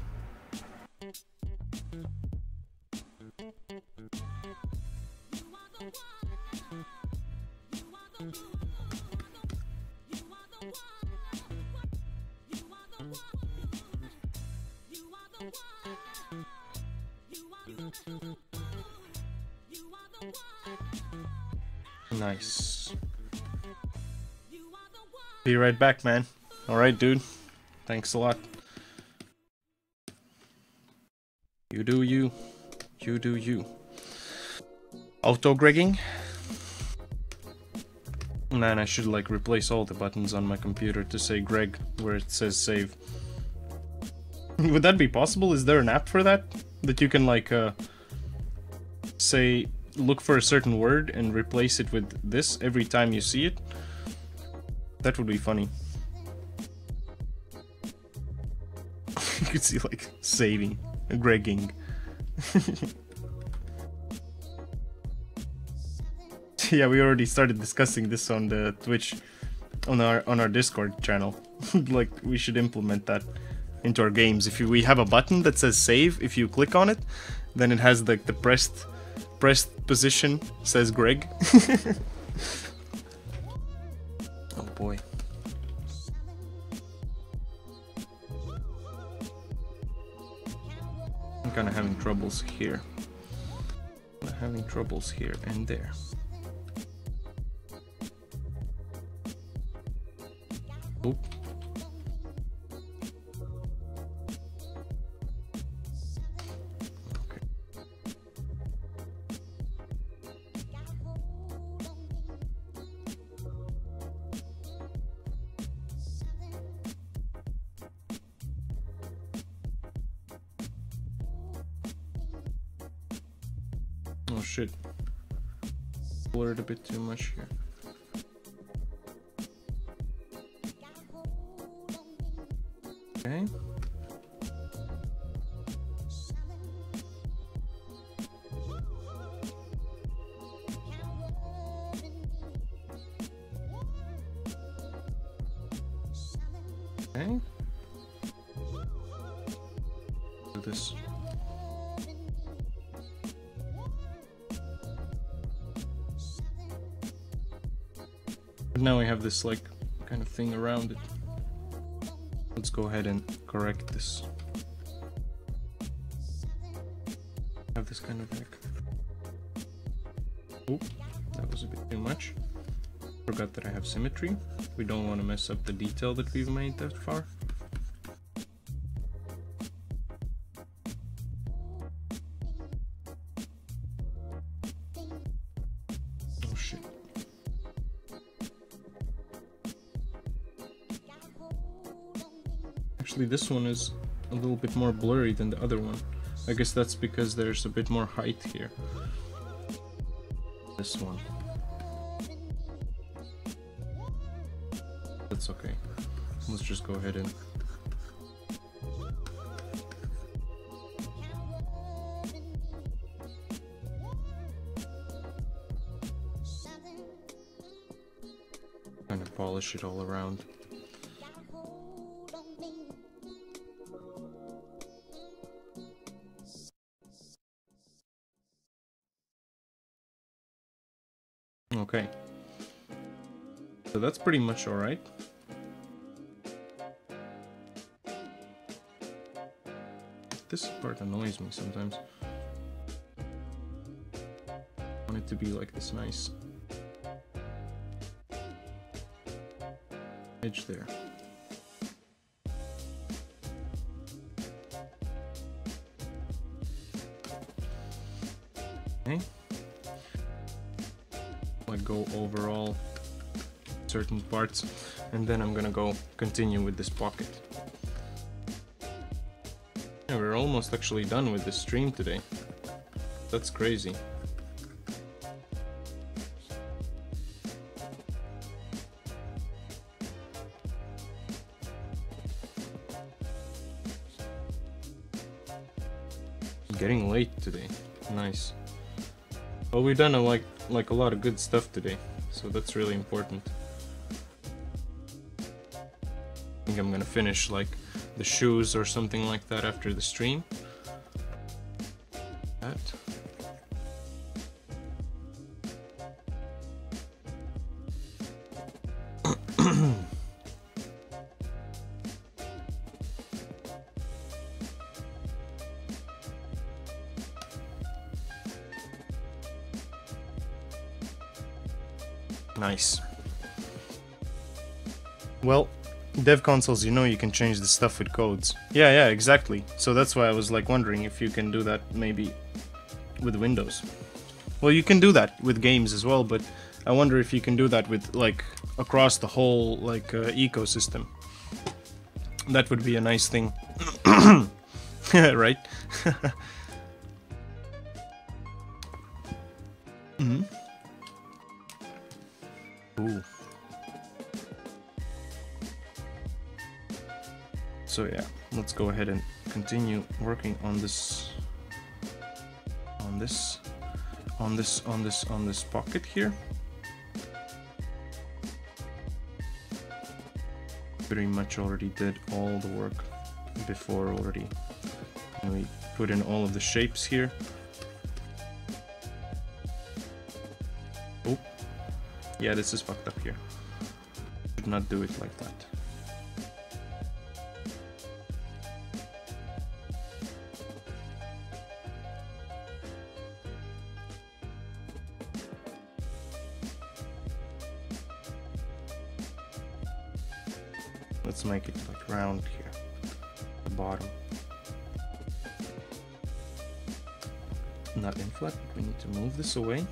Nice. Be right back, man. All right, dude. Thanks a lot. You do you. You do you. Auto-gregging? Man, I should like replace all the buttons on my computer to say Greg where it says save. Would that be possible? Is there an app for that? That you can like say look for a certain word and replace it with this every time you see it? That would be funny. You could see like saving, Gregging. Yeah, we already started discussing this on the Twitch, on our Discord channel. Like, we should implement that into our games. If we have a button that says save, if you click on it, then it has like the pressed position says Greg. Oh boy. I'm kind of having troubles here. I'm having troubles here and there. Oop. Okay. Oh shit. Blurred a bit too much here. Okay. Okay. Do this. But now we have this like kind of thing around it. Let's go ahead and correct this. Have this kind of like... Oh, that was a bit too much. Forgot that I have symmetry. We don't want to mess up the detail that we've made that far. Oh shit. Actually, this one is a little bit more blurry than the other one. I guess that's because there's a bit more height here. This one. That's okay. Let's just go ahead and... kind of polish it all around. Okay, so that's pretty much alright. This part annoys me sometimes. I want it to be like this nice edge there. Okay. I go over all certain parts, and then I'm gonna go continue with this pocket. Yeah, we're almost actually done with this stream today. That's crazy. Getting late today. Nice. Well, we've done like a lot of good stuff today, so that's really important. I think I'm gonna finish like the shoes or something like that after the stream. That. Nice. Well, dev consoles, you know you can change the stuff with codes. Yeah, exactly. So that's why I was like wondering if you can do that maybe with Windows. Well, you can do that with games as well, but I wonder if you can do that with like across the whole like ecosystem. That would be a nice thing. Right? Mm-hmm. Ooh. So yeah, let's go ahead and continue working on this pocket here. Pretty much already did all the work before already. And we put in all of the shapes here. Oh, yeah, this is fucked up here. Should not do it like that. Let's make it like round here, the bottom. Not in flat, but we need to move this away.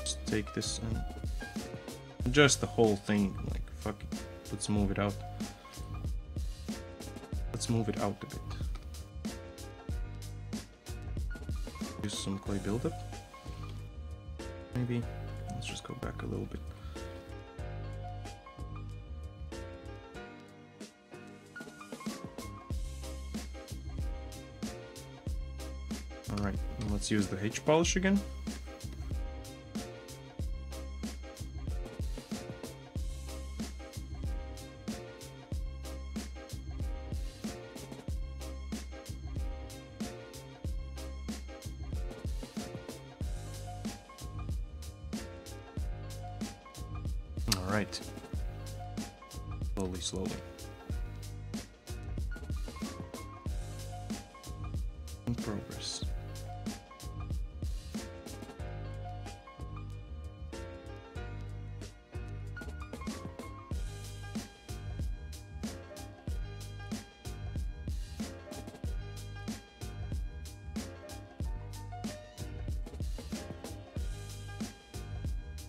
Just take this and adjust the whole thing, like fuck it. Let's move it out. Let's move it out a bit. Use some clay buildup. Maybe. Let's just go back a little bit. Alright, let's use the H polish again. Alright. Slowly. In progress.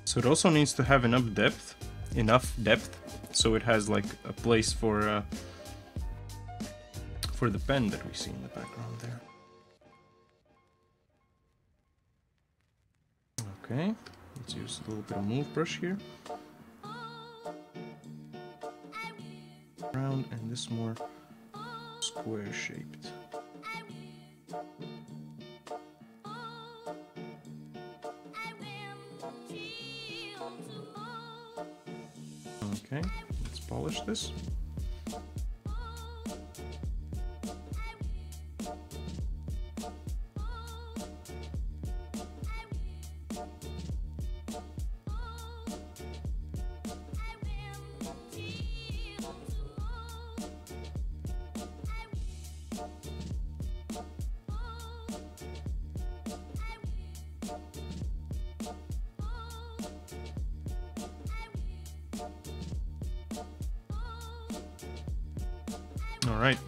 So it also needs to have enough depth, so it has like a place for the pen that we see in the background there. Okay, let's use a little bit of move brush here. Round and this more square shaped. Okay, let's polish this. Alright.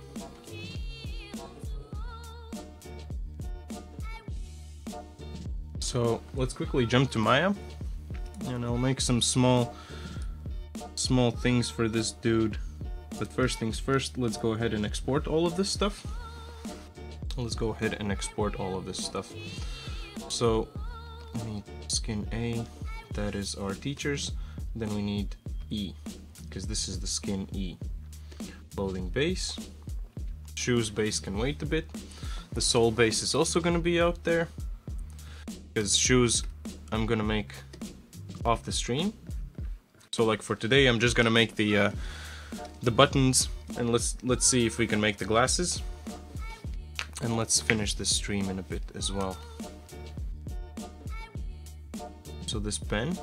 So let's quickly jump to Maya, and I'll make some small things for this dude. But first things first, let's go ahead and export all of this stuff. Let's go ahead and export all of this stuff. So we need skin A, that is our teachers. Then we need E, because this is the skin E. Clothing base. Shoes base can wait a bit. The sole base is also going to be out there, because shoes I'm going to make off the stream. So like for today I'm just going to make the buttons, and let's see if we can make the glasses. And let's finish this stream in a bit as well. So this pen,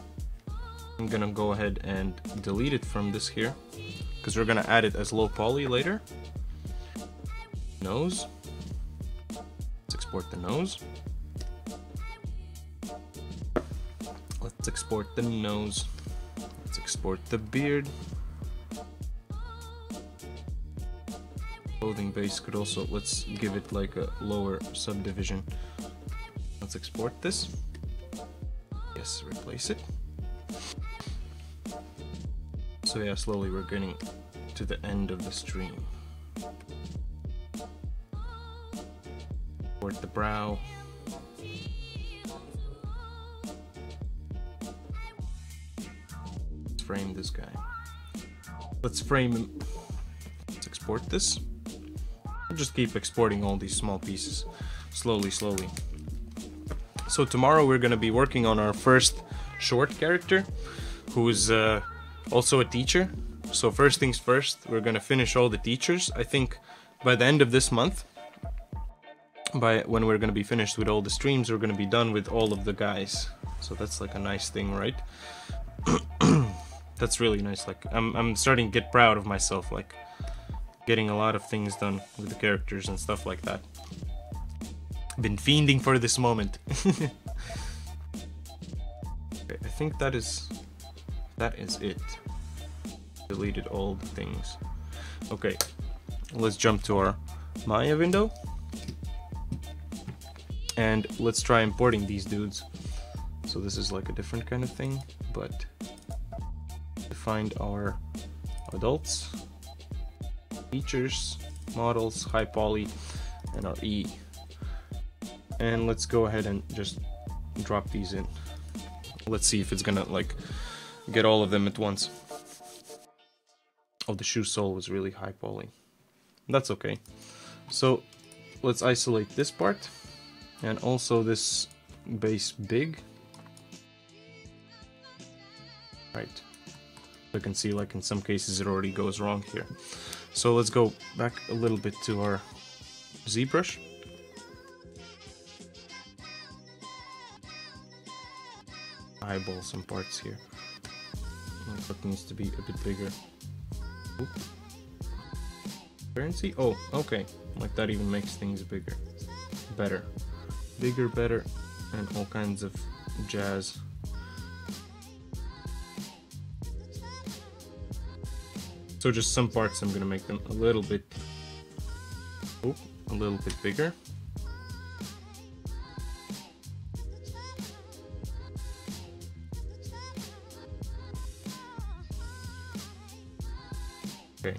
I'm gonna go ahead and delete it from this here, because we're gonna add it as low poly later. Nose. Let's export the nose. Let's export the nose. Let's export the beard. Clothing base could also, let's give it like a lower subdivision. Let's export this. Yes, replace it. So yeah, slowly we're getting to the end of the stream. Export the brow. Let's frame this guy. Let's frame him. Let's export this. I'll just keep exporting all these small pieces slowly. So tomorrow we're gonna be working on our first short character, who is also a teacher. So first things first, we're gonna finish all the teachers. I think by the end of this month, by when we're gonna be finished with all the streams, we're gonna be done with all of the guys. So that's like a nice thing, right? That's really nice. Like I'm starting to get proud of myself, like getting a lot of things done with the characters and stuff like that. Been fiending for this moment. Okay, I think that is it. Deleted all the things. Okay, let's jump to our Maya window, and let's try importing these dudes. So this is like a different kind of thing, but to find our adults, features, models, high poly, and our E. And let's go ahead and just drop these in. Let's see if it's gonna like get all of them at once. Oh, the shoe sole was really high poly. That's okay. So let's isolate this part, and also this base big. Right. You can see like in some cases it already goes wrong here. So let's go back a little bit to our ZBrush. Eyeball some parts here. That needs to be a bit bigger. Oop. Transparency? Oh, okay. Like that even makes things bigger. Better. Bigger, better, and all kinds of jazz. So just some parts I'm gonna make them a little bit bigger. Okay.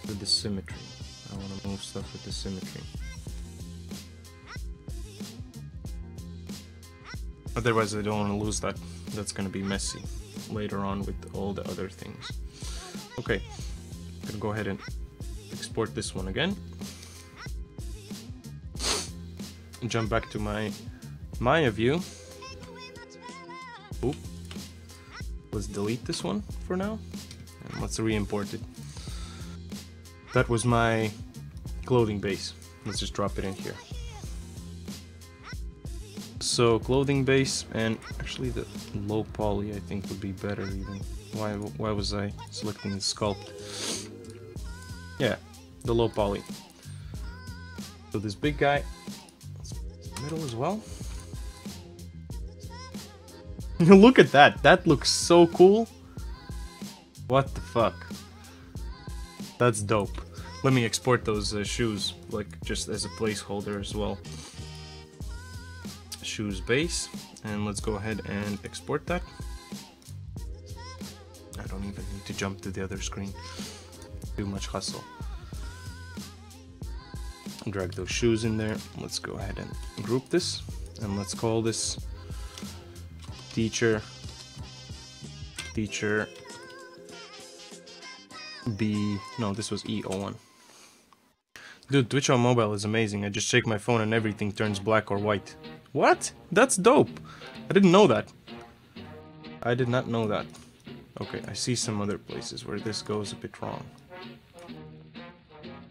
With the symmetry. I want to move stuff with the symmetry. Otherwise I don't want to lose that. That's gonna be messy later on with all the other things. Okay, I'm gonna go ahead and export this one again. Jump back to my Maya view. Oop. Let's delete this one for now, and let's re-import it. That was my clothing base. Let's just drop it in here. So clothing base, and actually the low poly I think would be better even. Why was I selecting the sculpt? Yeah, the low poly. So this big guy, middle as well. Look at that, that looks so cool. What the fuck? That's dope. Let me export those shoes, like, just as a placeholder as well. Shoes base, and let's go ahead and export that. I don't even need to jump to the other screen. Too much hustle. Drag those shoes in there. Let's go ahead and group this, and let's call this teacher B. No, this was E01. Dude, Twitch on mobile is amazing. I just shake my phone and everything turns black or white. What? That's dope. I didn't know that. I did not know that. Okay, I see some other places where this goes a bit wrong.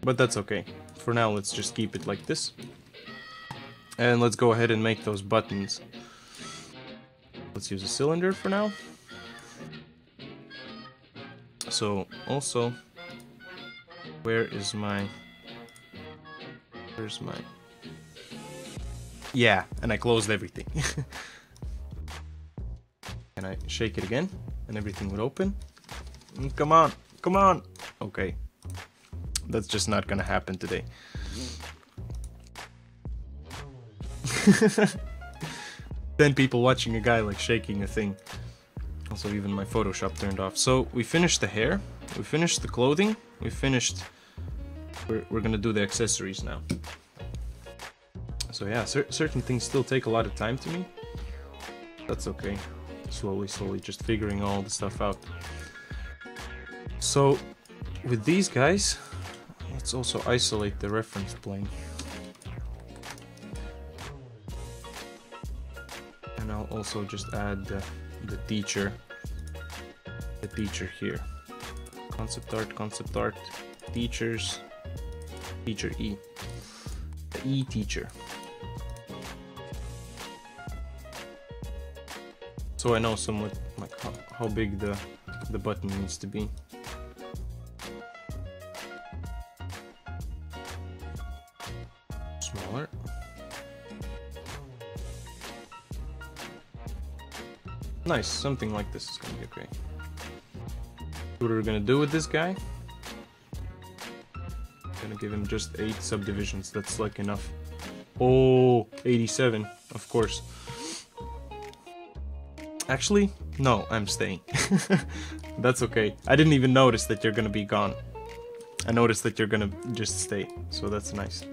But that's okay. For now, let's just keep it like this. And let's go ahead and make those buttons. Let's use a cylinder for now. So, also, where's my... Yeah, and I closed everything. And I shake it again, and everything would open. Come on, come on! Okay. That's just not gonna happen today. 10 people watching a guy like shaking a thing. Also, even my Photoshop turned off. So we finished the hair, we finished the clothing, we finished... We're gonna do the accessories now. So yeah, certain things still take a lot of time to me. That's okay. Slowly, just figuring all the stuff out. So, with these guys, let's also isolate the reference plane. And I'll also just add the teacher here. Concept art, teachers, teacher E. The E teacher. So I know somewhat like how big the button needs to be. Smaller. Nice, something like this is gonna be okay. What we're gonna do with this guy? Gonna give him just 8 subdivisions, that's like enough. Oh, 87, of course. Actually, no, I'm staying. That's okay. I didn't even notice that you're gonna be gone. I noticed that you're gonna just stay, so that's nice.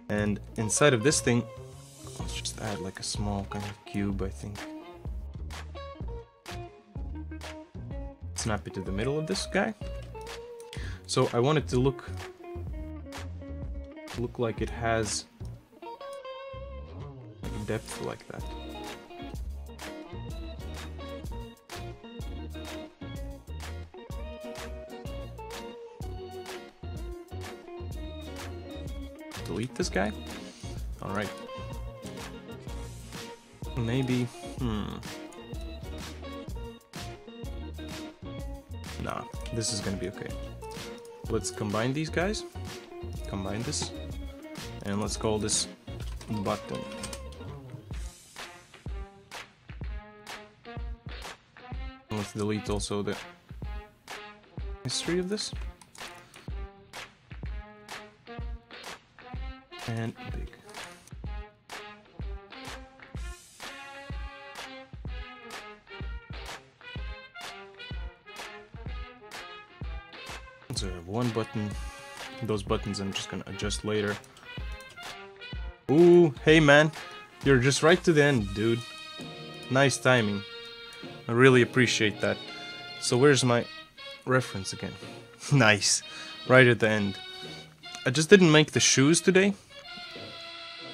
And inside of this thing, let's just add like a small kind of cube, I think. Snap it to the middle of this guy. So I want it to look like it has like a depth like that. Delete this guy. All right. Maybe. Nah, this is gonna be okay. Let's combine these guys. Combine this. And let's call this button. Let's delete also the history of this. And big. So I have one button. Those buttons I'm just gonna adjust later. Ooh, hey man, you're just right to the end, dude. Nice timing. I really appreciate that. So where's my reference again? Nice, right at the end. I just didn't make the shoes today.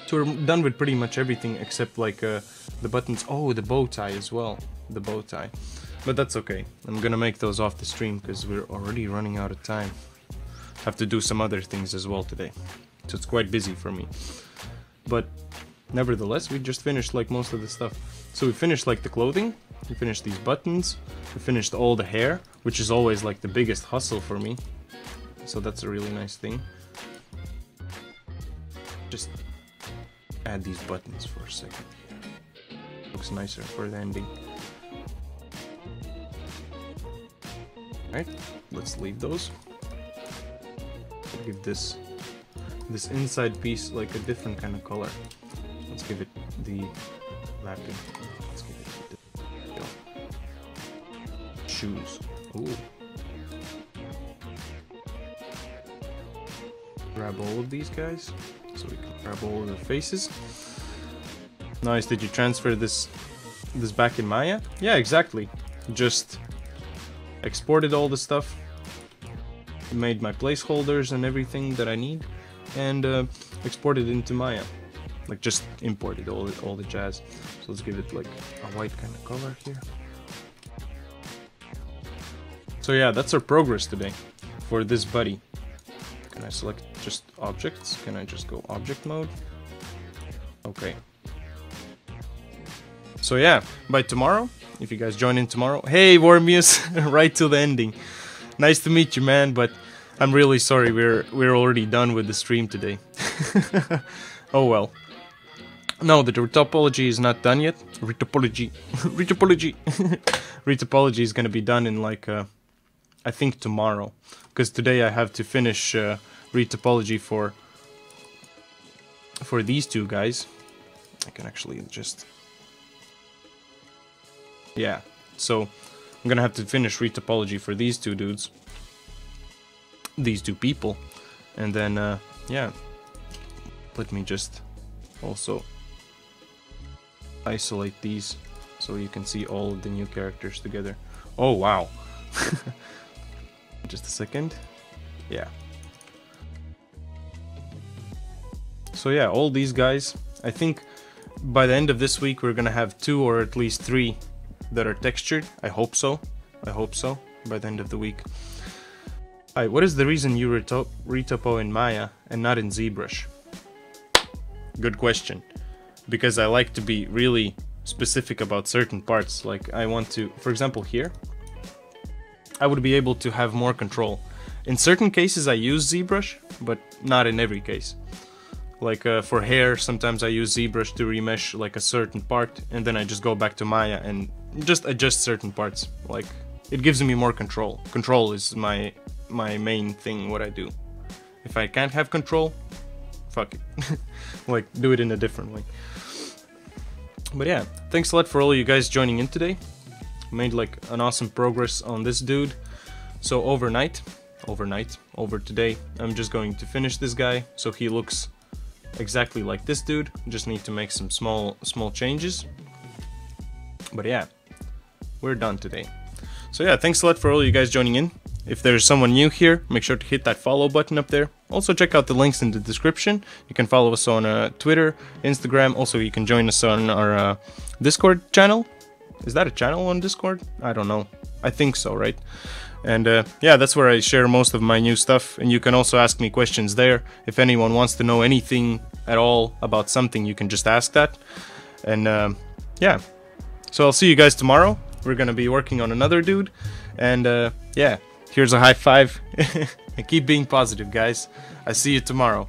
So we're done with pretty much everything except like the buttons. Oh, the bow tie as well. The bow tie. But that's okay. I'm gonna make those off the stream because we're already running out of time. Have to do some other things as well today. So it's quite busy for me. But nevertheless, we just finished like most of the stuff. So we finished like the clothing. We finished these buttons. We finished all the hair, which is always like the biggest hustle for me. So that's a really nice thing. Just add these buttons for a second here. Looks nicer for the ending. Alright, let's leave those. Give this inside piece like a different kind of color. Let's give it the lapping. Let's give it the shoes. Ooh. Grab all of these guys so we can grab all of the faces. Nice. Did you transfer this back in Maya? Yeah, exactly. Just exported all the stuff, made my placeholders and everything that I need, and exported into Maya. Like, just imported all the jazz. So let's give it like a white kind of color here. So yeah, that's our progress today for this buddy. Can I select just objects? Can I just go object mode? Okay. So yeah, by tomorrow, if you guys join in tomorrow, hey Wormius, right till the ending. Nice to meet you, man, but I'm really sorry we're already done with the stream today. Oh well. No, the retopology is not done yet. Retopology. Retopology is gonna be done in like I think tomorrow, because today I have to finish retopology for these two guys. I can actually just, yeah, so I'm gonna have to finish retopology for these two dudes, these two people, and then yeah, let me just also isolate these so you can see all of the new characters together. Oh wow. Just a second. Yeah. So yeah, all these guys, I think by the end of this week we're gonna have 2 or at least 3 that are textured. I hope so. I hope so by the end of the week. Alright, what is the reason you retopo in Maya and not in ZBrush? Good question. Because I like to be really specific about certain parts. Like, I want to, for example here, I would be able to have more control. In certain cases I use ZBrush, but not in every case. Like for hair, sometimes I use ZBrush to remesh like a certain part, and then I just go back to Maya and just adjust certain parts. Like, it gives me more control. Control is my main thing, what I do. If I can't have control, fuck it. Like, do it in a different way. But yeah, thanks a lot for all you guys joining in today. Made like an awesome progress on this dude. So over today, I'm just going to finish this guy so he looks exactly like this dude. Just need to make some small changes. But yeah, we're done today. So yeah, thanks a lot for all you guys joining in. If there's someone new here, make sure to hit that follow button up there. Also check out the links in the description. You can follow us on Twitter, Instagram. Also you can join us on our Discord channel. Is that a channel on Discord? I don't know. I think so, right? And yeah, that's where I share most of my new stuff. And you can also ask me questions there. If anyone wants to know anything at all about something, you can just ask that. And yeah, so I'll see you guys tomorrow. We're gonna be working on another dude. And yeah, here's a high five. And keep being positive, guys. I see you tomorrow.